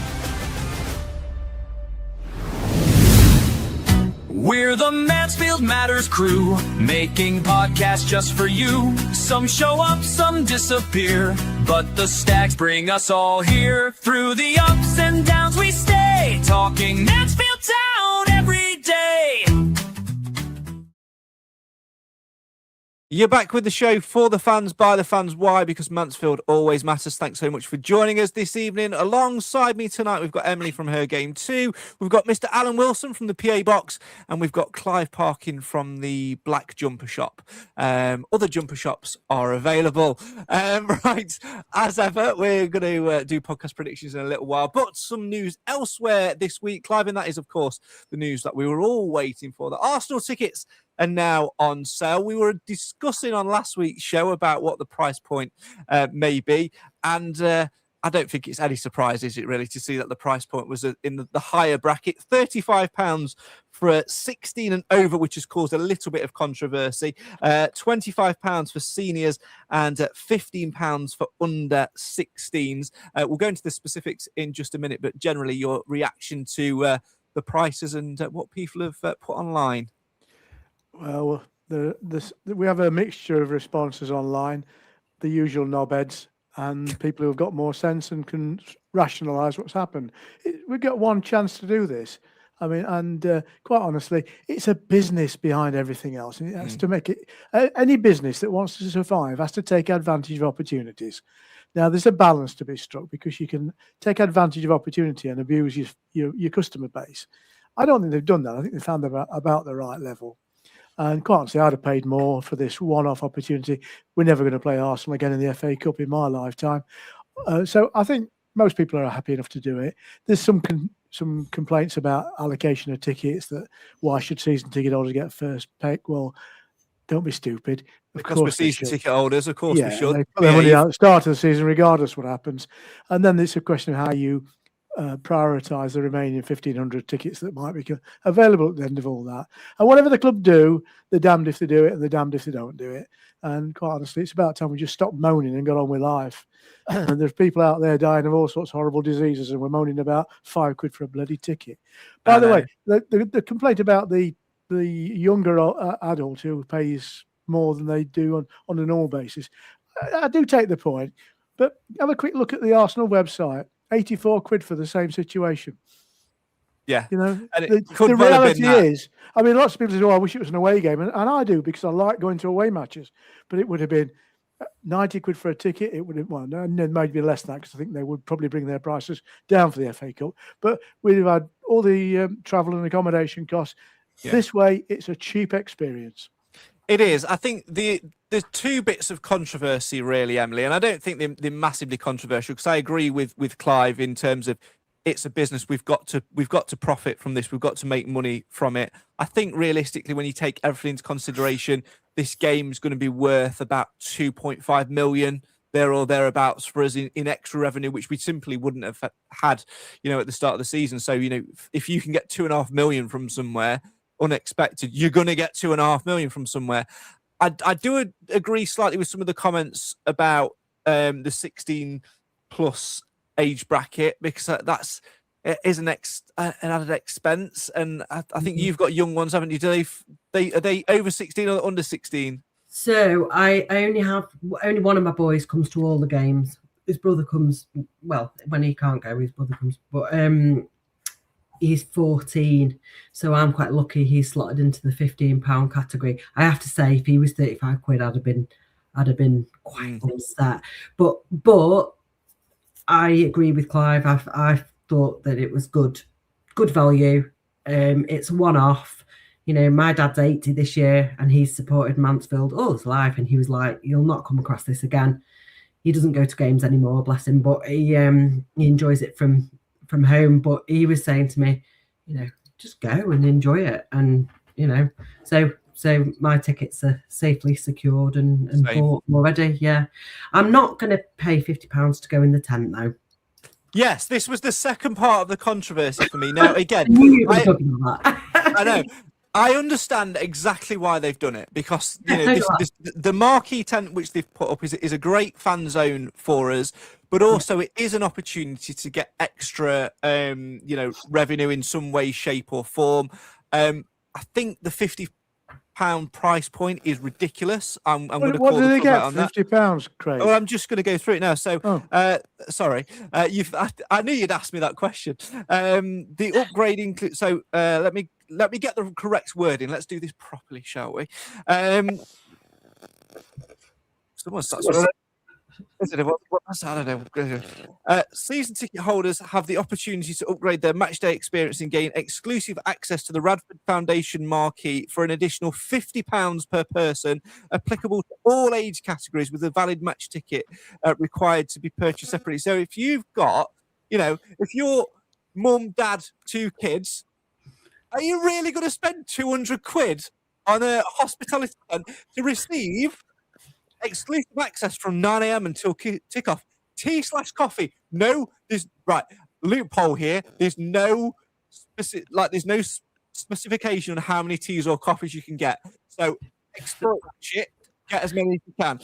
We're the Mansfield Matters crew, making podcasts just for you. Some show up, some disappear, but the Stags bring us all here. Through the ups and downs we stay, talking Mansfield Town every day. You're back with the show for the fans, by the fans. Why? Because Mansfield always matters. Thanks so much for joining us this evening. Alongside me tonight, we've got Emily from Her Game 2. We've got Mr. Alan Wilson from the PA Box. And we've got Clive Parkin from the Black Jumper Shop. Other jumper shops are available. Right, as ever, we're going to do podcast predictions in a little while. But some news elsewhere this week, Clive, and that is, of course, the news that we were all waiting for. The Arsenal tickets are now on sale. We were discussing on last week's show about what the price point may be. And I don't think it's any surprise, is it really, to see that the price point was in the higher bracket, £35 for 16 and over, which has caused a little bit of controversy, £25 for seniors and £15 for under 16s. We'll go into the specifics in just a minute, but generally your reaction to the prices and what people have put online. Well, we have a mixture of responses online, the usual knobheads and people who have got more sense and can rationalise what's happened. We've got one chance to do this. I mean, and quite honestly, it's a business behind everything else. And it has to make it, any business that wants to survive has to take advantage of opportunities. Now, there's a balance to be struck because you can take advantage of opportunity and abuse your customer base. I don't think they've done that. I think they found about the right level. And quite honestly, I'd have paid more for this one-off opportunity. We're never going to play Arsenal again in the FA Cup in my lifetime. So I think most people are happy enough to do it. There's some complaints about allocation of tickets, that why should season ticket holders get first pick? Well, don't be stupid. Because we're season ticket holders, of course we should. They put their money out at the start of the season, regardless what happens. And then it's a question of how you prioritise the remaining 1,500 tickets that might be available at the end of all that. And whatever the club do, they're damned if they do it and they're damned if they don't do it. And quite honestly, it's about time we just stopped moaning and got on with life. And there's people out there dying of all sorts of horrible diseases, and we're moaning about £5 for a bloody ticket. By the way, the complaint about the younger adult who pays more than they do on a normal basis, I do take the point, but have a quick look at the Arsenal website. £84 for the same situation. Yeah. You know, and the reality is, I mean, lots of people say, oh, I wish it was an away game. And I do, because I like going to away matches. But it would have been £90 for a ticket. It would have, well, no, maybe less than that, because I think they would probably bring their prices down for the FA Cup. But we'd have had all the travel and accommodation costs. Yeah. This way, it's a cheap experience. It is. I think there's two bits of controversy, really, Emily, and I don't think they're massively controversial, because I agree with Clive in terms of it's a business. We've got to profit from this. We've got to make money from it. I think realistically, when you take everything into consideration, this game is going to be worth about 2.5 million there or thereabouts for us in extra revenue, which we simply wouldn't have had, at the start of the season. So, if you can get 2.5 million from somewhere unexpected, you're going to get 2.5 million from somewhere. I do agree slightly with some of the comments about the 16 plus age bracket, because that is an added expense, and I think you've got young ones, haven't you? Are they over 16 or under 16? So I only one of my boys comes to all the games. His brother comes, well, when he can't go, his brother comes, but he's 14, so I'm quite lucky he's slotted into the £15 category. I have to say, if he was £35, I'd have been I'd have been quite upset. But I agree with Clive. I thought that it was good value. It's one-off. You know, my dad's 80 this year, and he's supported Mansfield all his life, and he was like, "You'll not come across this again." He doesn't go to games anymore, bless him, but he enjoys it from home. But he was saying to me, you know, just go and enjoy it, and you know, so my tickets are safely secured and bought already. Yeah, I'm not going to pay £50 to go in the tent though. Yes, this was the second part of the controversy for me. Now, again, I know. I understand exactly why they've done it, because you know the marquee tent which they've put up is a great fan zone for us, but also it is an opportunity to get extra you know, revenue in some way, shape or form. I think the £50 price point is ridiculous. I'm going to what call do they get? on that. £50, Craig. Well, I'm just going to go through it now. So, sorry, I knew you'd ask me that question. The upgrade includes. So, let me get the correct wording. Let's do this properly, shall we? Someone starts. I don't know. Season ticket holders have the opportunity to upgrade their matchday experience and gain exclusive access to the Radford Foundation marquee for an additional £50 per person, applicable to all age categories, with a valid match ticket required to be purchased separately. So if you've got, you know, if you're mum, dad, 2 kids, are you really going to spend £200 on a hospitality tent to receive exclusive access from 9 a.m. until kickoff? Tea/coffee. No, there's loophole here. There's no specification on how many teas or coffees you can get. So exploit that shit. Get as many as you can.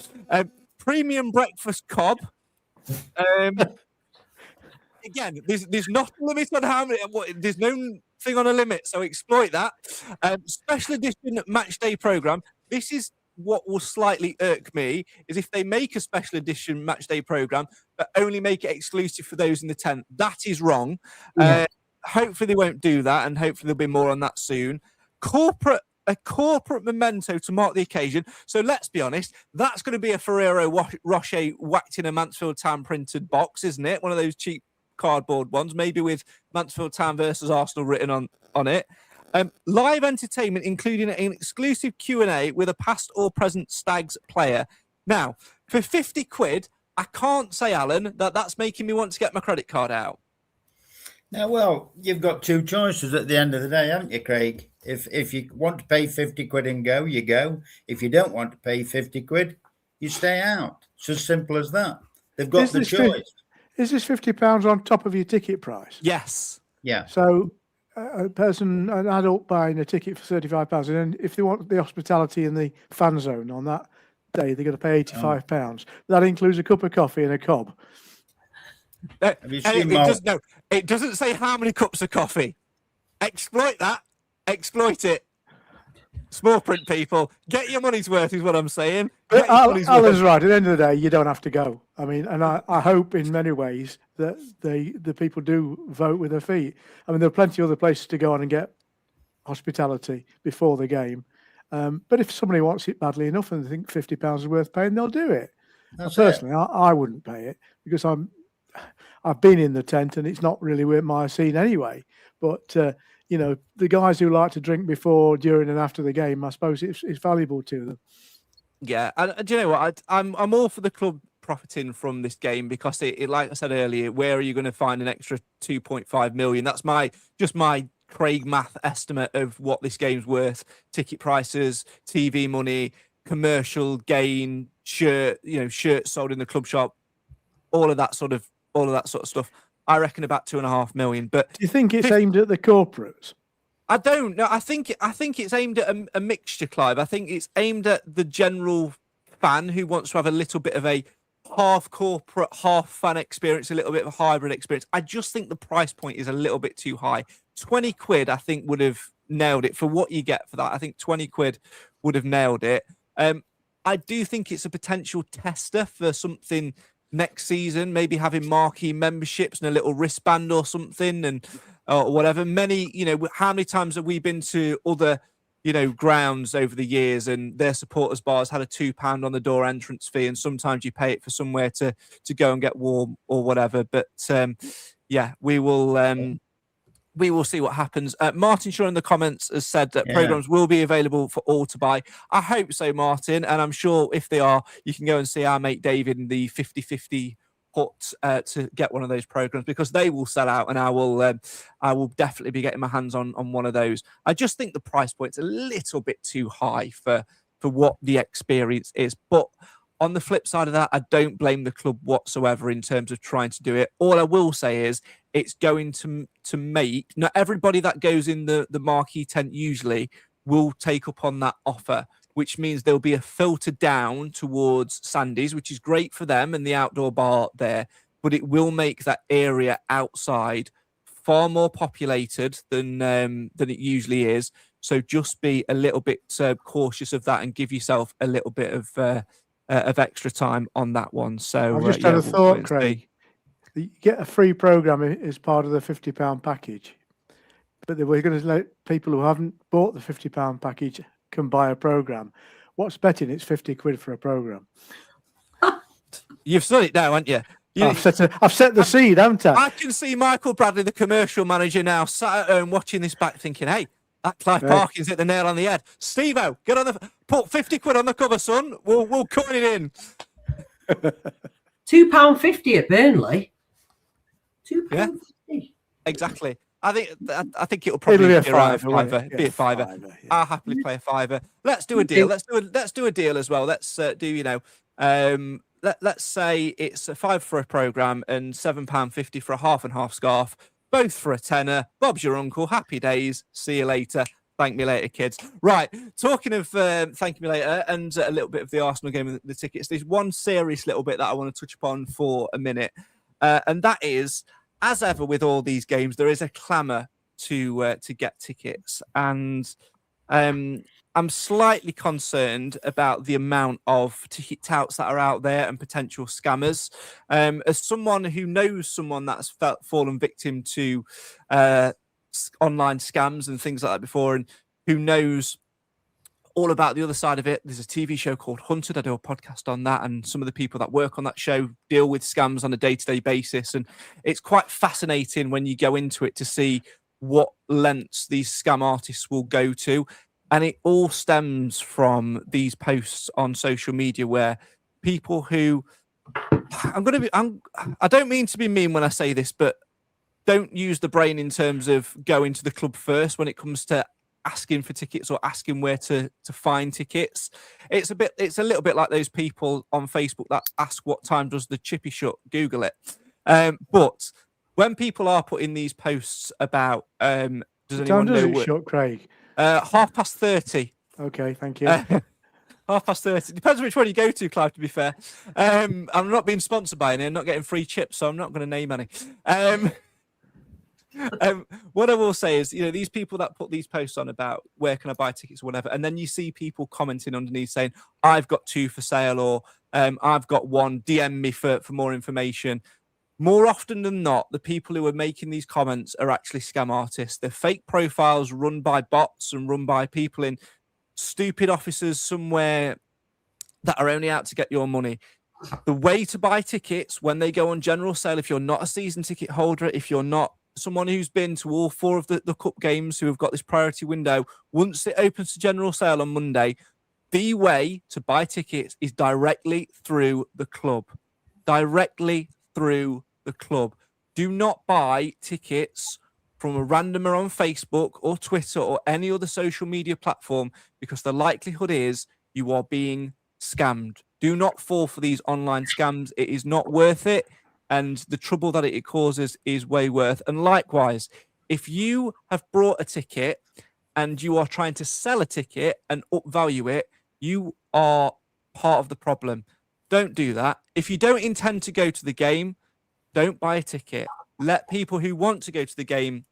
Premium breakfast cob. Again, there's not a limit on how many. There's no thing on a limit, so exploit that. Special edition match day program. This is what will slightly irk me, is if they make a special edition match day program but only make it exclusive for those in the tent. That is wrong. Yeah. Hopefully they won't do that, and hopefully there'll be more on that soon. A corporate memento to mark the occasion. So let's be honest, that's going to be a Ferrero Rocher whacked in a Mansfield Town printed box, isn't it? One of those cheap cardboard ones, maybe with Mansfield Town versus Arsenal written on it. Live entertainment, including an exclusive Q&A with a past or present Stags player. Now, for £50, I can't say, Alan, that's making me want to get my credit card out. Now, well, you've got 2 choices at the end of the day, haven't you, Craig? If you want to pay £50 and go, you go. If you don't want to pay £50, you stay out. It's as simple as that. They've got the choice. Is this £50 on top of your ticket price? Yes. Yeah. So an adult buying a ticket for £35, and then if they want the hospitality in the fan zone on that day, they're going to pay £85. That includes a cup of coffee and a cob. It doesn't say how many cups of coffee. Exploit that. Exploit it. Small print, people. Get your money's worth is what I'm saying. But Alan's right. At the end of the day, you don't have to go. I mean, and I hope in many ways that the people do vote with their feet. I mean, there are plenty of other places to go on and get hospitality before the game. But if somebody wants it badly enough and they think £50 is worth paying, they'll do it. Personally, I wouldn't pay it because I've been in the tent and it's not really my scene anyway. But you know, the guys who like to drink before, during, and after the game, I suppose it's valuable to them. Yeah, and do you know what? I'm all for the club profiting from this game, because it like I said earlier, where are you going to find an extra 2.5 million? That's my Craig math estimate of what this game's worth. Ticket prices, TV money, commercial gain, shirts sold in the club shop, all of that sort of stuff. I reckon about 2.5 million. But do you think it's aimed at the corporates? I don't know. I think it's aimed at a mixture, Clive. I think it's aimed at the general fan who wants to have a little bit of a half corporate, half fan experience, a little bit of a hybrid experience. I just think the price point is a little bit too high. £20, I think, would have nailed it for what you get for that. I think £20 would have nailed it. I do think it's a potential tester for something next season, maybe having marquee memberships and a little wristband or something, and or whatever. How many times have we been to other grounds over the years, and their supporters bars had a £2 on the door entrance fee, and sometimes you pay it for somewhere to go and get warm or whatever. But we will see what happens. Martin Shaw in the comments has said that programs will be available for all to buy. I hope so, Martin, and I'm sure if they are, you can go and see our mate David in the 50/50 hut to get one of those programs, because they will sell out, and I will definitely be getting my hands on one of those. I just think the price point's a little bit too high for what the experience is. But on the flip side of that, I don't blame the club whatsoever in terms of trying to do it. All I will say is it's going to make, not everybody that goes in the marquee tent usually will take up on that offer, which means there'll be a filter down towards Sandy's, which is great for them and the outdoor bar there, but it will make that area outside far more populated than it usually is. So just be a little bit cautious of that and give yourself a little bit of extra time on that one. So I've just had a thought, Craig. You get a free program as part of the £50 package, but we're going to let people who haven't bought the £50 package can buy a program. What's betting? It's £50 for a program. You've said it now, haven't you? I've set the seed, haven't I? I can see Michael Bradley, the commercial manager, now sat at home watching this back, thinking, "Hey, that Clive Parkins hit the nail on the head. Steve-O, put £50 on the cover, son. We'll cut it in." £2.50 at Burnley. £2.50. Yeah, exactly. I think it'll probably be around a fiver. Be a fiver. Yeah. I'll happily play a fiver. Let's do a deal. Let's do a deal as well. Let's do let's say it's a £5 for a programme and £7.50 for a half and half scarf. Both for a tenner. Bob's your uncle. Happy days. See you later. Thank me later, kids. Right. Talking of thank me later and a little bit of the Arsenal game and the tickets, there's one serious little bit that I want to touch upon for a minute. And that is, as ever with all these games, there is a clamour to get tickets. And I'm slightly concerned about the amount of ticket touts that are out there and potential scammers. As someone who knows someone that's fallen victim to online scams and things like that before, and who knows all about the other side of it, there's a TV show called Hunted. I do a podcast on that, and some of the people that work on that show deal with scams on a day-to-day basis. And it's quite fascinating when you go into it to see what lengths these scam artists will go to. And it all stems from these posts on social media where people who I don't mean to be mean when I say this, but don't use the brain in terms of going to the club first when it comes to asking for tickets or asking where to find tickets. It's a little bit like those people on Facebook that ask what time does the chippy shut, Google it. But when people are putting these posts about does anyone know it shut, Craig? 30:30. Okay, thank you. 30:30. Depends which one you go to, Clive, to be fair. I'm not being sponsored by any, I'm not getting free chips, so I'm not going to name any. What I will say is, these people that put these posts on about where can I buy tickets or whatever, and then you see people commenting underneath saying, I've got 2 for sale, or I've got 1, DM me for more information. More often than not, the people who are making these comments are actually scam artists. They're fake profiles run by bots and run by people in stupid offices somewhere that are only out to get your money. The way to buy tickets when they go on general sale, if you're not a season ticket holder, if you're not someone who's been to all 4 of the cup games who have got this priority window, once it opens to general sale on Monday, the way to buy tickets is directly through the club. Directly through the club. Do not buy tickets from a randomer on Facebook or Twitter or any other social media platform, because the likelihood is you are being scammed. Do not fall for these online scams. It is not worth it. And the trouble that it causes is way worth. And likewise, if you have brought a ticket and you are trying to sell a ticket and upvalue it, you are part of the problem. Don't do that. If you don't intend to go to the game, don't buy a ticket. Let people who want to go to the game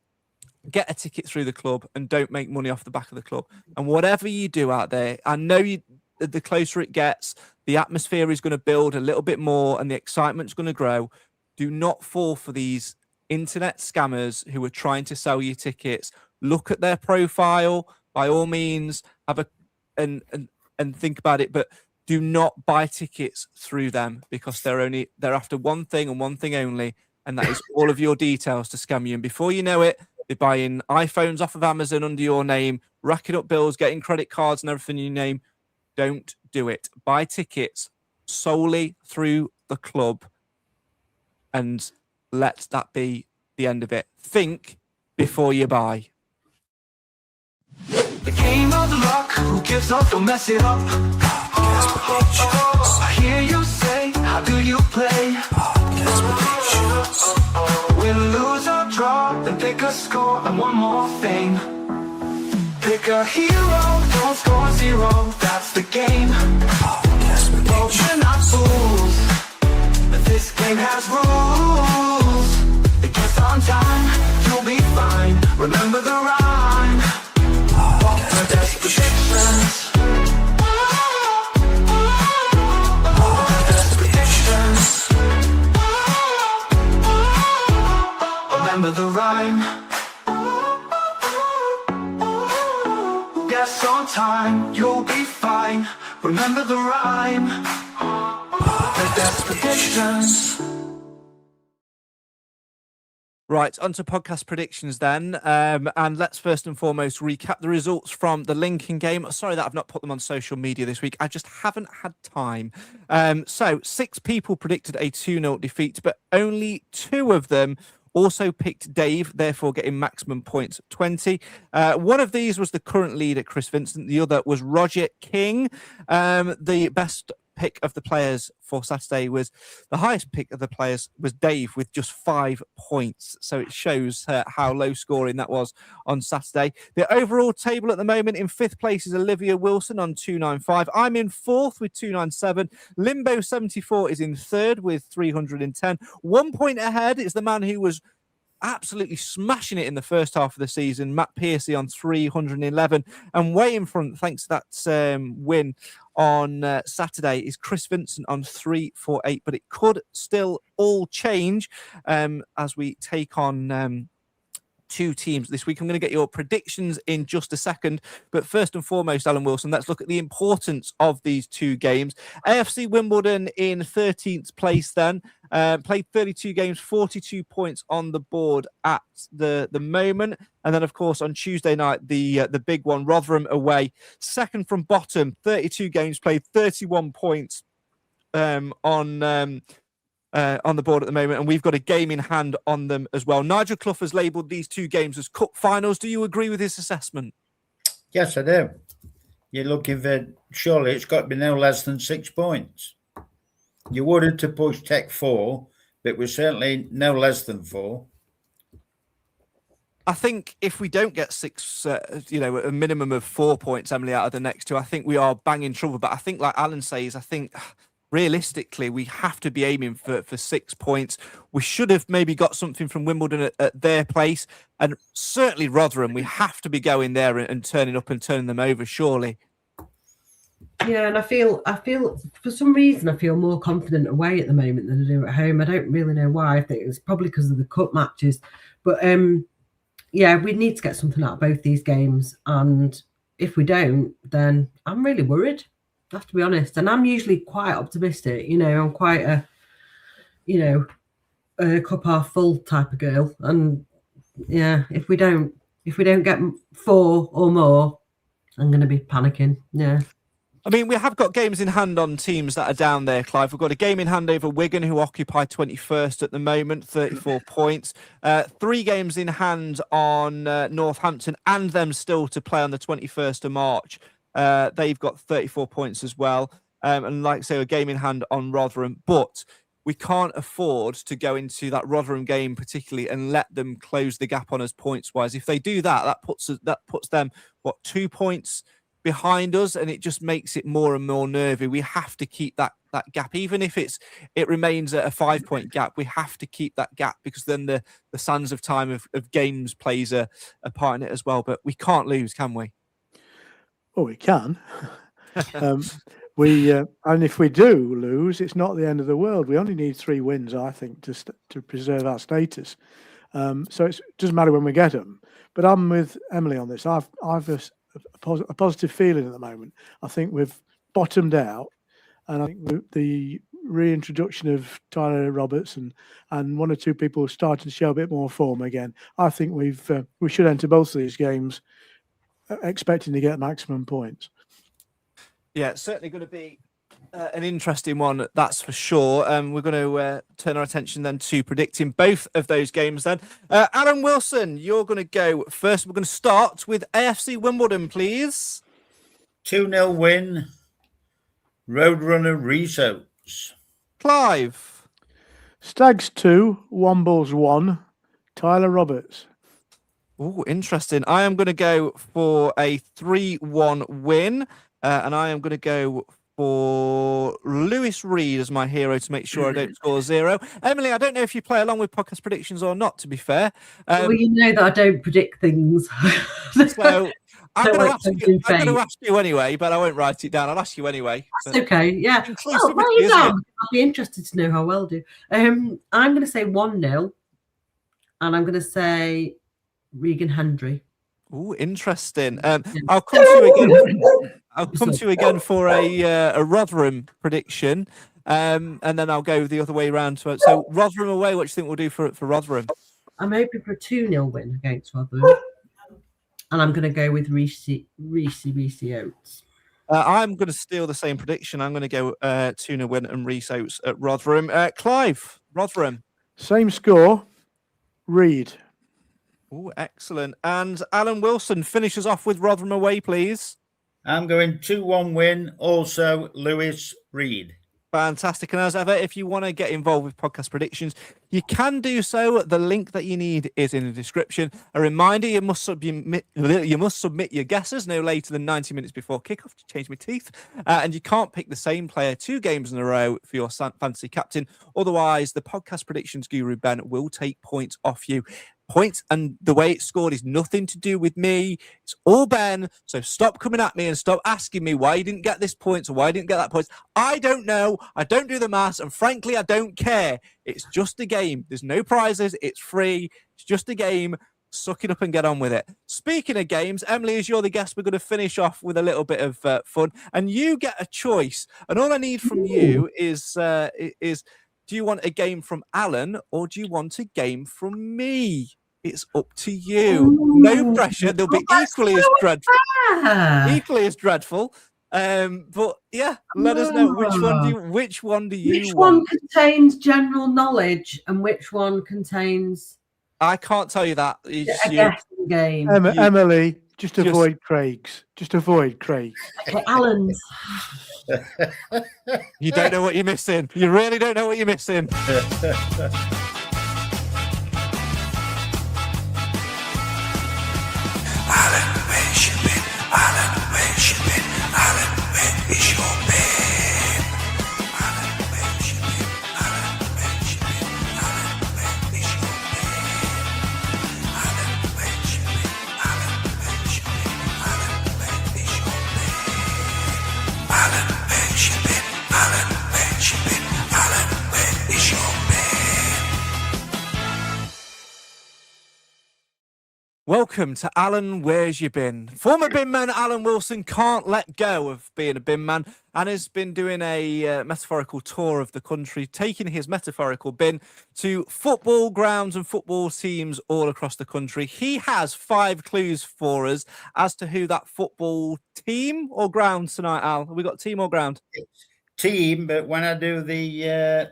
get a ticket through the club and don't make money off the back of the club. And whatever you do out there, I know the closer it gets, the atmosphere is going to build a little bit more and the excitement's going to grow. Do not fall for these internet scammers who are trying to sell you tickets. Look at their profile, by all means have a and think about it, but do not buy tickets through them, because they're after one thing and one thing only, and that is all of your details to scam you. And before you know it, they're buying iPhones off of Amazon under your name, racking up bills, getting credit cards and everything in your name. Don't do it. Buy tickets solely through the club, and let that be the end of it. Think before you buy. The game of luck, who gives up, don't mess it up. I hear you say, how do you play? Win, lose or draw, then pick a score and one more thing. Pick a hero, don't score zero, that's the game. But we're not fools, this game has rules. It gets on time, you'll be fine. Remember the rhyme. The best predictions. Remember the rhyme. Guess on time, you'll be fine. Remember the rhyme. The best predictions. Right, on to podcast predictions then. And let's first and foremost recap the results from the Lincoln game. Sorry that I've not put them on social media this week. I just haven't had time. So 6 people predicted a 2-0 defeat, but only 2 of them also picked Dave, therefore getting maximum points 20. One of these was the current leader, Chris Vincent. The other was Roger King. The best pick of the players for Saturday was the highest pick of the players was Dave with just 5 points. So it shows how low scoring that was on Saturday. The overall table at the moment, in 5th place is Olivia Wilson on 295. I'm in 4th with 297. Limbo 74 is in 3rd with 310. 1 point ahead is the man who was absolutely smashing it in the first half of the season, Matt Piercy on 311. And way in front, thanks to that win on Saturday, is Chris Vincent on 348. But it could still all change as we take on 2 teams this week. I'm going to get your predictions in just a second, but first and foremost, Alan Wilson, let's look at the importance of these 2 games. AFC Wimbledon in 13th place then, played 32 games, 42 points on the board at the moment. And then, of course, on Tuesday night, the big one, Rotherham away, second from bottom, 32 games played, 31 points on the board at the moment, and we've got a game in hand on them as well. Nigel Clough has labelled these 2 games as cup finals. Do you agree with his assessment? Yes, I do. You're looking for, surely it's got to be no less than 6 points. You would to push Tech 4, but we're certainly no less than 4. I think if we don't get 6, a minimum of 4 points, Emily, out of the next 2, I think we are banging trouble. But I think, like Alan says, I think realistically, we have to be aiming for 6 points. We should have maybe got something from Wimbledon at their place. And certainly Rotherham, we have to be going there and turning up and turning them over, surely. Yeah, and I feel for some reason I feel more confident away at the moment than I do at home. I don't really know why. I think it's probably because of the cup matches. But yeah, we need to get something out of both these games. And if we don't, then I'm really worried. I have to be honest, and I'm usually quite optimistic. I'm quite a cup half full type of girl. And yeah, if we don't get 4 or more, I'm going to be panicking. Yeah. I mean, we have got games in hand on teams that are down there, Clive. We've got a game in hand over Wigan, who occupy 21st at the moment, 34 points. 3 games in hand on Northampton, and them still to play on the 21st of March. They've got 34 points as well. And like I say, a game in hand on Rotherham. But we can't afford to go into that Rotherham game particularly and let them close the gap on us points-wise. If they do that, that puts them, 2 points behind us, and it just makes it more and more nervy. We have to keep that gap, even if it remains a 5-point gap. We have to keep that gap, because then the sands of time of games plays a part in it as well. But we can't lose, can we? Well, we can. And if we do lose, it's not the end of the world. We only need 3 wins, I think, to preserve our status. So it doesn't matter when we get them. But I'm with Emily on this. I've a positive feeling at the moment. I think we've bottomed out, and I think the reintroduction of Tyler Roberts and one or two people starting to show a bit more form again. I think we should enter both of these games expecting to get maximum points. Yeah, it's certainly going to be an interesting one, that's for sure. We're going to turn our attention then to predicting both of those games then. Alan Wilson, you're going to go first. We're going to start with AFC Wimbledon, please. 2-0 win, Roadrunner Resoats. Clive. Stags 2, Wombles 1, Tyler Roberts. Oh, interesting. I am going to go for a 3-1 win, and I am going to go for Lewis Reed as my hero to make sure I don't score 0. Emily, I don't know if you play along with podcast predictions or not, to be fair. Well, you know that I don't predict things. So I'm going to ask you anyway, but I won't write it down. I'll ask you anyway. That's okay, yeah. Well, write it down. I'll be interested to know how well I do. I'm going to say 1-0, and I'm going to say Regan Hendry. Oh, interesting. I'll come to you again. I'll come to you again for a Rotherham prediction, and then I'll go the other way around. So Rotherham away. What do you think we'll do for Rotherham? I'm hoping for a 2-0 win against Rotherham, and I'm going to go with Reese Oates. I'm going to steal the same prediction. I'm going to go 2-0 win and Reese Oates at Rotherham. Clive, Rotherham. Same score, Reed. Oh, excellent. And Alan Wilson finishes off with Rotherham away, please. I'm going 2-1 win, also Lewis Reed. Fantastic. And as ever, if you want to get involved with podcast predictions, you can do so. The link that you need is in the description. A reminder, you must submit your guesses no later than 90 minutes before kickoff to change my teeth. And you can't pick the same player 2 games in a row for your fantasy captain. Otherwise, the podcast predictions guru, Ben, will take points off you. Points and the way it's scored is nothing to do with me. It's all Ben. So stop coming at me and stop asking me why you didn't get this points or why you didn't get that points. I don't know. I don't do the maths. And frankly, I don't care. It's just a game. There's no prizes. It's free. It's just a game. Suck it up and get on with it. Speaking of games, Emily, as you're the guest, we're going to finish off with a little bit of fun. And you get a choice. And all I need from you is do you want a game from Alan or do you want a game from me? It's up to you. No pressure. They'll be equally as dreadful. But yeah, let us know which one do you Which want? one contains general knowledge and which one contains? I can't tell you that. A guessing game. Emily, just avoid Craig's. Just avoid Craig's. Okay, Alan's. You don't know what you're missing. You really don't know what you're missing. Alan, where's your bin? Alan, where's your bin? Alan, where is your bin? Alan, where's your bin? Alan, where's your bin? Alan, where is your bin? Alan, where's your bin? Alan, where's your bin? Alan, where is your bin? Alan, where's your bin? Alan, where's your bin? Alan, where is your bin? Welcome to Alan, Where's You Been? Former bin man Alan Wilson can't let go of being a bin man and has been doing a metaphorical tour of the country, taking his metaphorical bin to football grounds and football teams all across the country. He has 5 clues for us as to who that football team or ground tonight, Al. Have we got team or ground? Team, but when I do the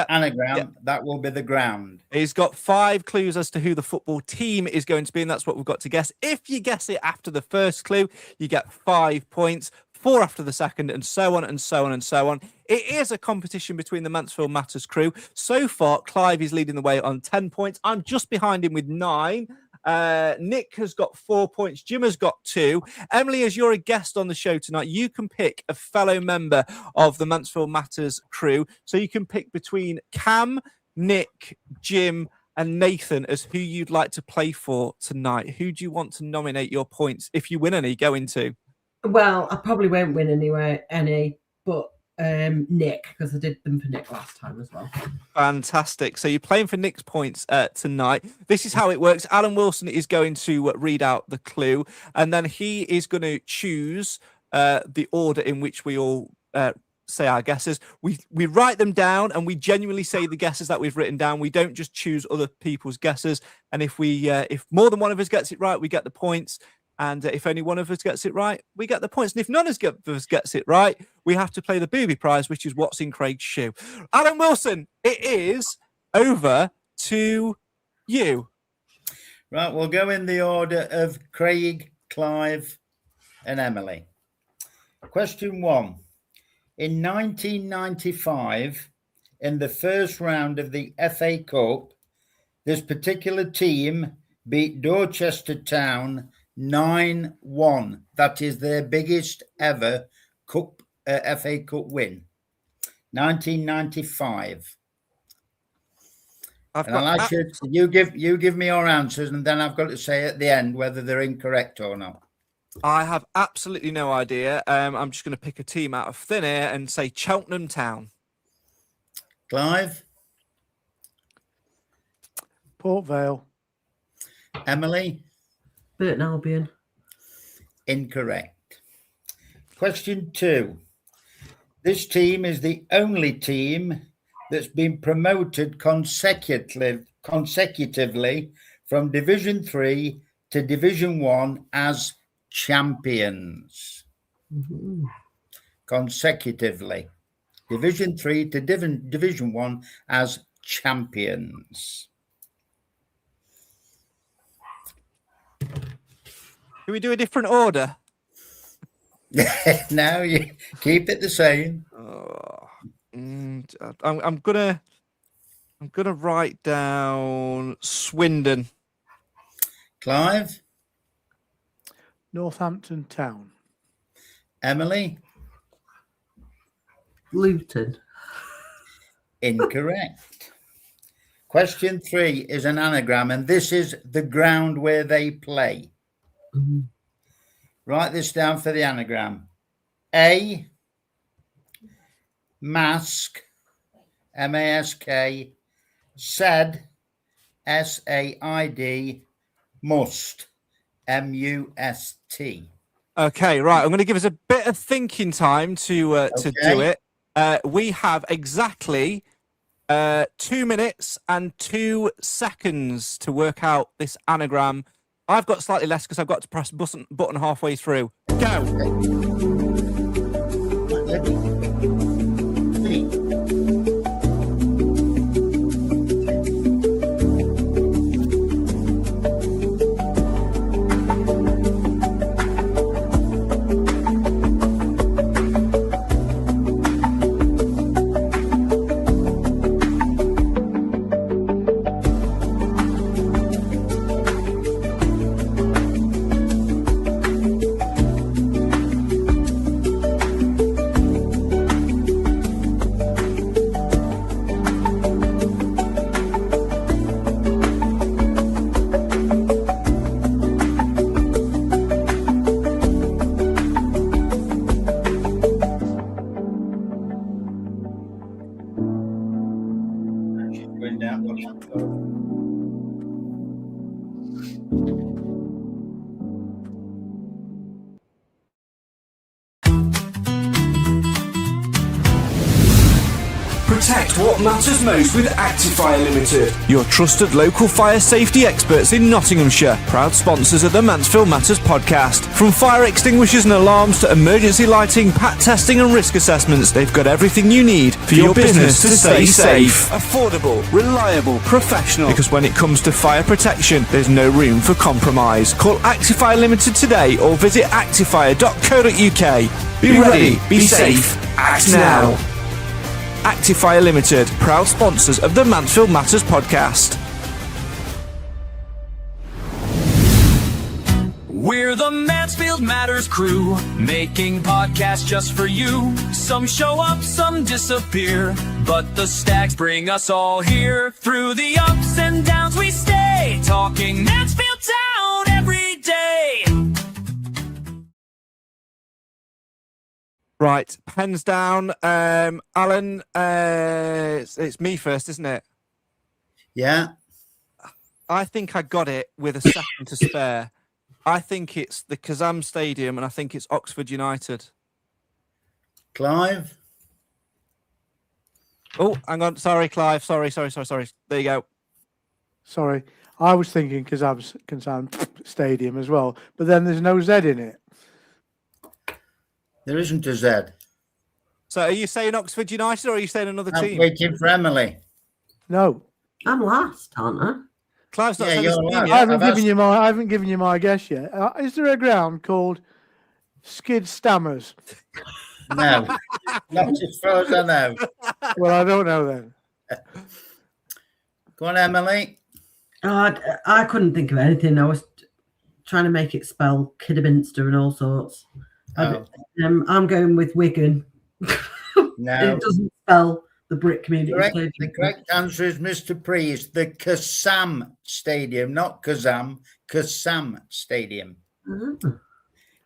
anagram, that will be the ground. He's got 5 clues as to who the football team is going to be, and that's what we've got to guess. If you guess it after the first clue, you get 5 points, 4 after the second, and so on and so on and so on. It is a competition between the Mansfield Matters crew. So far, Clive is leading the way on 10 points. I'm just behind him with 9. Nick has got 4 points. Jim has got 2. Emily, as you're a guest on the show tonight, you can pick a fellow member of the Mansfield Matters crew. So you can pick between Cam, Nick, Jim, and Nathan as who you'd like to play for tonight. Who do you want to nominate your points, if you win any, go into? Well, I probably won't win any, but Nick, because I did them for Nick last time as well. Fantastic. So you're playing for Nick's points tonight. This is how it works. Alan Wilson is going to read out the clue, and then he is going to choose the order in which we all say our guesses. We write them down, and we genuinely say the guesses that we've written down. We don't just choose other people's guesses. And if more than one of us gets it right, we get the points. And if only one of us gets it right, we get the points. And if none of us gets it right, we have to play the booby prize, which is what's in Craig's shoe. Alan Wilson, it is over to you. Right, we'll go in the order of Craig, Clive, and Emily. Question 1. In 1995, in the first round of the FA Cup, this particular team beat Dorchester Town 9-1. That is their biggest ever FA Cup win. 1995. And I like you give me your answers, and then I've got to say at the end whether they're incorrect or not. I have absolutely no idea. I'm just going to pick a team out of thin air and say Cheltenham Town. Clive? Port Vale. Emily? Burton Albion. Incorrect. Question 2. This team is the only team that's been promoted consecutively from Division 3 to Division 1 as champions. Mm-hmm. Consecutively. Division 3 to Division 1 as champions. Can we do a different order? No, you keep it the same. I'm gonna write down Swindon. Clive? Northampton Town. Emily? Luton. Incorrect. Question 3 is an anagram, and this is the ground where they play. Mm-hmm. Write this down for the anagram. A, mask, M-A-S-K, said, S-A-I-D, must, M-U-S-T. Okay, right. I'm going to give us a bit of thinking time to do it. We have exactly 2 minutes and 2 seconds to work out this anagram. I've got slightly less because I've got to press button halfway through. Go. Protect what matters most with Actifier Limited, your trusted local fire safety experts in Nottinghamshire. Proud sponsors of the Mansfield Matters Podcast. From fire extinguishers and alarms to emergency lighting, pat testing and risk assessments, they've got everything you need for your business to stay safe. Affordable, reliable, professional. Because when it comes to fire protection, there's no room for compromise. Call Actifier Limited today or visit actifier.co.uk. Be ready, be safe, act now. Actifier Limited, proud sponsors of the Mansfield Matters Podcast. We're the Mansfield Matters crew, making podcasts just for you. Some show up, some disappear, but the Stags bring us all here. Through the ups and downs we stay, talking Mansfield Town every day. Right, pens down. Alan, it's me first, isn't it? Yeah. I think I got it with a second to spare. I think it's the Kazam Stadium, and I think it's Oxford United. Clive? Oh, hang on. Sorry, Clive. Sorry. There you go. Sorry, I was thinking Kazam Stadium as well, but then there's no Z in it. There isn't a Z. So are you saying Oxford United or are you saying another I'm team? waiting for Emily. No, I'm last, aren't I? Clive's not Yeah, said you're his team right. yet. I haven't given you my guess yet. Is there a ground called Skid Stammers? No, not as far as I know. Well, I don't know then. Go on, Emily. I couldn't think of anything. I was trying to make it spell Kidderminster and all sorts. Oh. I'm going with Wigan. No. It doesn't spell the Brick Community Stadium. The correct answer is Mr. Priest, the Kazam Stadium, not Kazam, Kazam Stadium. Ah.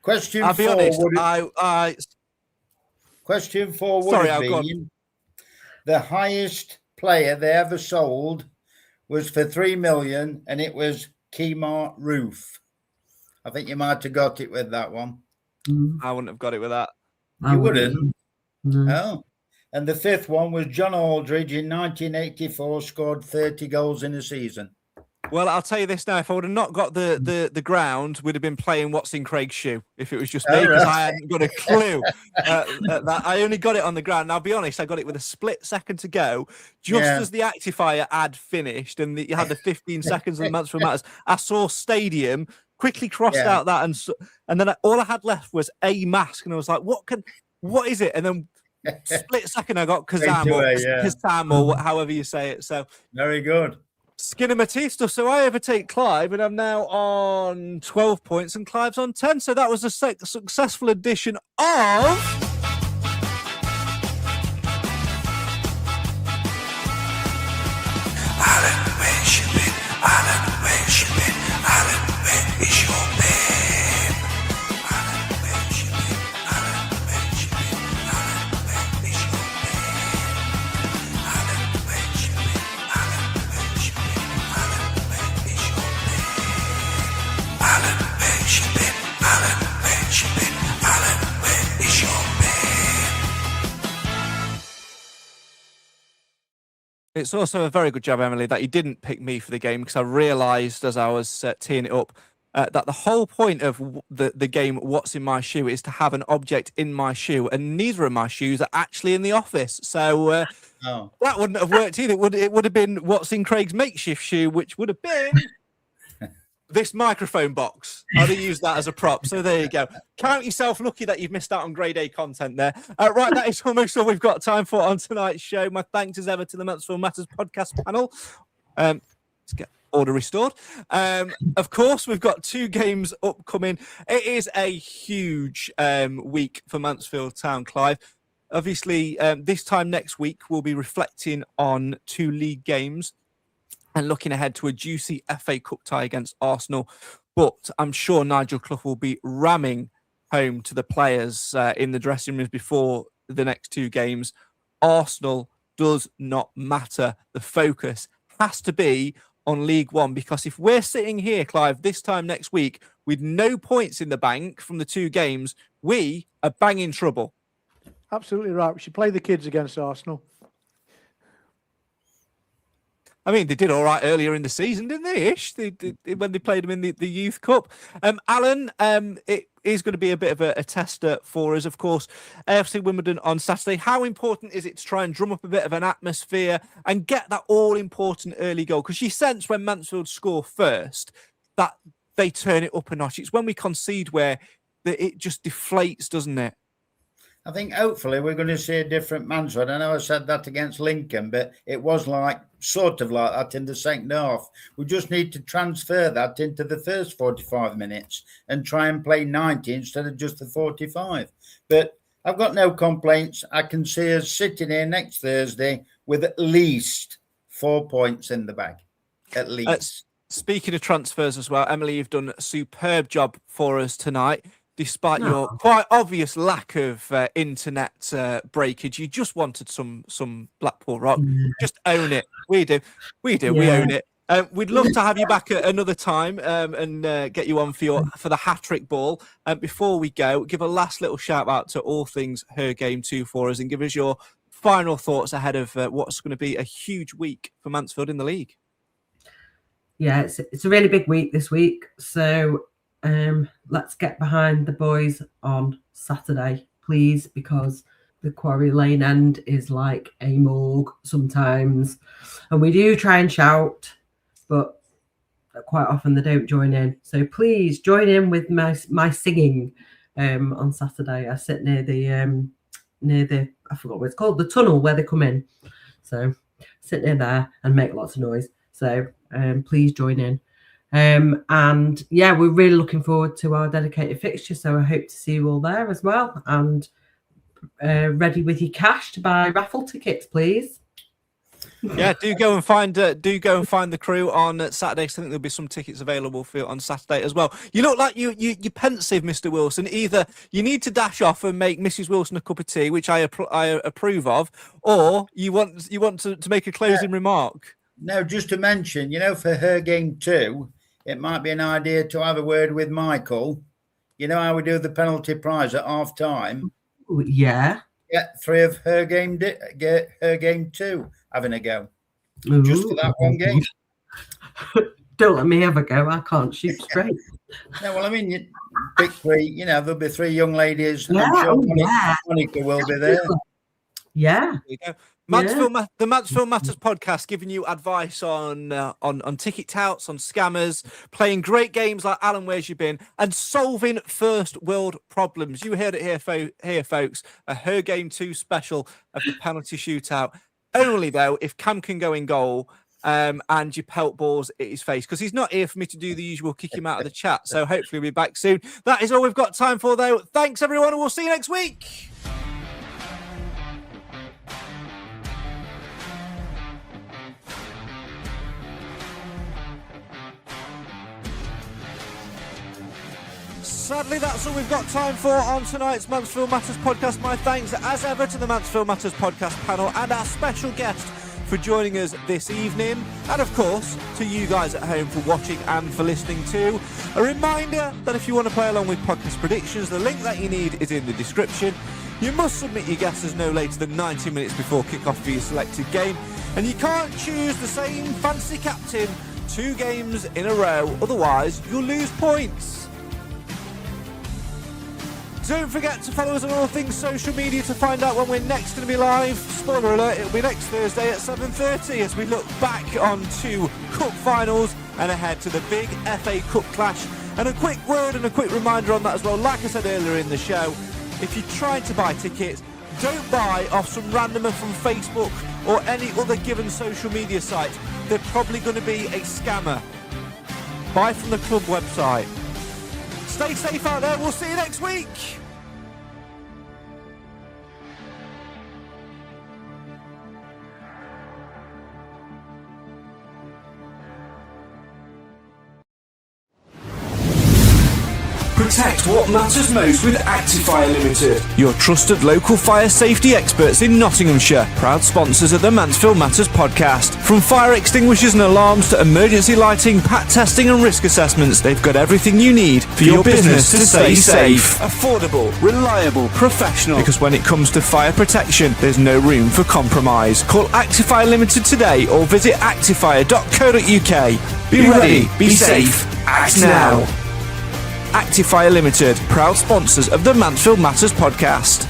Question I'll be honest. Question 4 would Sorry, have I'll go been the highest player they ever sold was for 3 million, and it was Kemar Roof. I think you might have got it with that one. I wouldn't have got it with that. You wouldn't? No. Oh. And the fifth one was John Aldridge in 1984, scored 30 goals in a season. Well, I'll tell you this now. If I would have not got the ground, we'd have been playing What's in Craig's Shoe if it was just me, because I hadn't got a clue at that. I only got it on the ground. And I'll be honest, I got it with a split second to go, just as the Actifier ad finished and you had the 15 seconds of the Mansfield Matters. I saw Stadium, quickly crossed out that, and then all I had left was a mask, and I was like, what is it? And then split second, I got Kazam Kazam or however you say it. So very good. Skin of my teeth stuff. So I overtake Clive, and I'm now on 12 points, and Clive's on 10. So that was a successful edition of Alan, where's you been? Alan, where's you been? Alan, where is your babe? Alan, where's you been? Alan, where's you been? Alan, where is your babe? Alan, where's you been? Alan, where's you been? Alan, where is your babe? Alan, where's you been? Alan, where's you been? Alan, where is your babe? It's also a very good job, Emily, that you didn't pick me for the game, because I realised as I was teeing it up that the whole point of the game What's in My Shoe is to have an object in my shoe, and neither of my shoes are actually in the office. So that wouldn't have worked either. It would have been What's in Craig's makeshift shoe, which would have been this microphone box. I'd have used that as a prop. So there you go. Count yourself lucky that you've missed out on grade A content there. Right, that is almost all we've got time for on tonight's show. My thanks as ever to the Mansfield Matters podcast panel. Let's get order restored. Of course, we've got 2 games upcoming. It is a huge week for Mansfield Town, Clive. Obviously, this time next week, we'll be reflecting on 2 league games and looking ahead to a juicy FA Cup tie against Arsenal. But I'm sure Nigel Clough will be ramming home to the players in the dressing rooms before the next 2 games. Arsenal does not matter. The focus has to be on League One, because if we're sitting here, Clive, this time next week with no points in the bank from the 2 games, we are bang in trouble. Absolutely right. We should play the kids against Arsenal. I mean, they did all right earlier in the season, didn't they, Ish? When they played them in the Youth Cup. Alan, it is going to be a bit of a tester for us, of course. AFC Wimbledon on Saturday. How important is it to try and drum up a bit of an atmosphere and get that all-important early goal? Because you sense when Mansfield score first that they turn it up a notch. It's when we concede where it just deflates, doesn't it? I think hopefully we're going to see a different Mansfield. I know I said that against Lincoln, but it was sort of like that in the second half. We just need to transfer that into the first 45 minutes and try and play 90 instead of just the 45. But I've got no complaints. I can see us sitting here next Thursday with at least 4 points in the bag. At least. Speaking of transfers as well, Emily, you've done a superb job for us tonight. despite your quite obvious lack of internet breakage. You just wanted some Blackpool rock. Just own it. We do. We own it. We'd love to have you back at another time and get you on for the hat-trick ball. Before we go, give a last little shout out to All Things Her Game 2 for us and give us your final thoughts ahead of what's going to be a huge week for Mansfield in the league. Yeah, it's a really big week this week. So let's get behind the boys on Saturday, please, because the Quarry Lane end is like a morgue sometimes. And we do try and shout, but quite often they don't join in. So please join in with my singing on Saturday. I sit near the I forgot what it's called, the tunnel where they come in. So sit near there and make lots of noise. So please join in. And yeah, we're really looking forward to our dedicated fixture. So I hope to see you all there as well. And ready with your cash to buy raffle tickets, please. Yeah, do go and find the crew on Saturday. I think there'll be some tickets available for you on Saturday as well. You look like you're pensive, Mr. Wilson. Either you need to dash off and make Mrs. Wilson a cup of tea, which I approve of, or you want to make a closing remark. No, just to mention, for Her Game 2, it might be an idea to have a word with Michael. You know how we do the penalty prize at half time? Yeah. Yeah, 3 of Her Game 2 having a go. Just for that one game. Don't let me have a go. I can't shoot straight. No, well, I mean, you pick 3. There'll be 3 young ladies. Yeah, I'm sure Monica will be there. Yeah. There you go. The Mansfield Matters podcast, giving you advice on ticket touts, on scammers, playing great games like Alan Where's You Been, and solving first world problems. You heard it here, folks. A Her Game 2 special of the penalty shootout. Only though if Cam can go in goal and you pelt balls at his face, because he's not here for me to do the usual kick him out of the chat. So hopefully we'll be back soon. That is all we've got time for though. Thanks everyone, and we'll see you next week. Sadly, that's all we've got time for on tonight's Mansfield Matters podcast. My thanks, as ever, to the Mansfield Matters podcast panel and our special guest for joining us this evening. And, of course, to you guys at home for watching and for listening too. A reminder that if you want to play along with podcast predictions, the link that you need is in the description. You must submit your guesses no later than 90 minutes before kick-off for your selected game. And you can't choose the same fancy captain 2 games in a row, otherwise you'll lose points. Don't forget to follow us on all things social media to find out when we're next going to be live. Spoiler alert, it'll be next Thursday at 7:30 as we look back on 2 cup finals and ahead to the big FA Cup clash. And a quick word and a quick reminder on that as well. Like I said earlier in the show, if you're trying to buy tickets, don't buy off some randomer from Facebook or any other given social media site. They're probably going to be a scammer. Buy from the club website. Stay safe out there. We'll see you next week. Protect what matters most with Actifire Limited, your trusted local fire safety experts in Nottinghamshire. Proud sponsors of the Mansfield Matters podcast. From fire extinguishers and alarms to emergency lighting, pat testing and risk assessments, they've got everything you need for your business to stay safe. Affordable, reliable, professional. Because when it comes to fire protection, there's no room for compromise. Call Actifire Limited today or visit actifire.co.uk. Be ready, be safe, act now. Actifire Limited, proud sponsors of the Mansfield Matters podcast.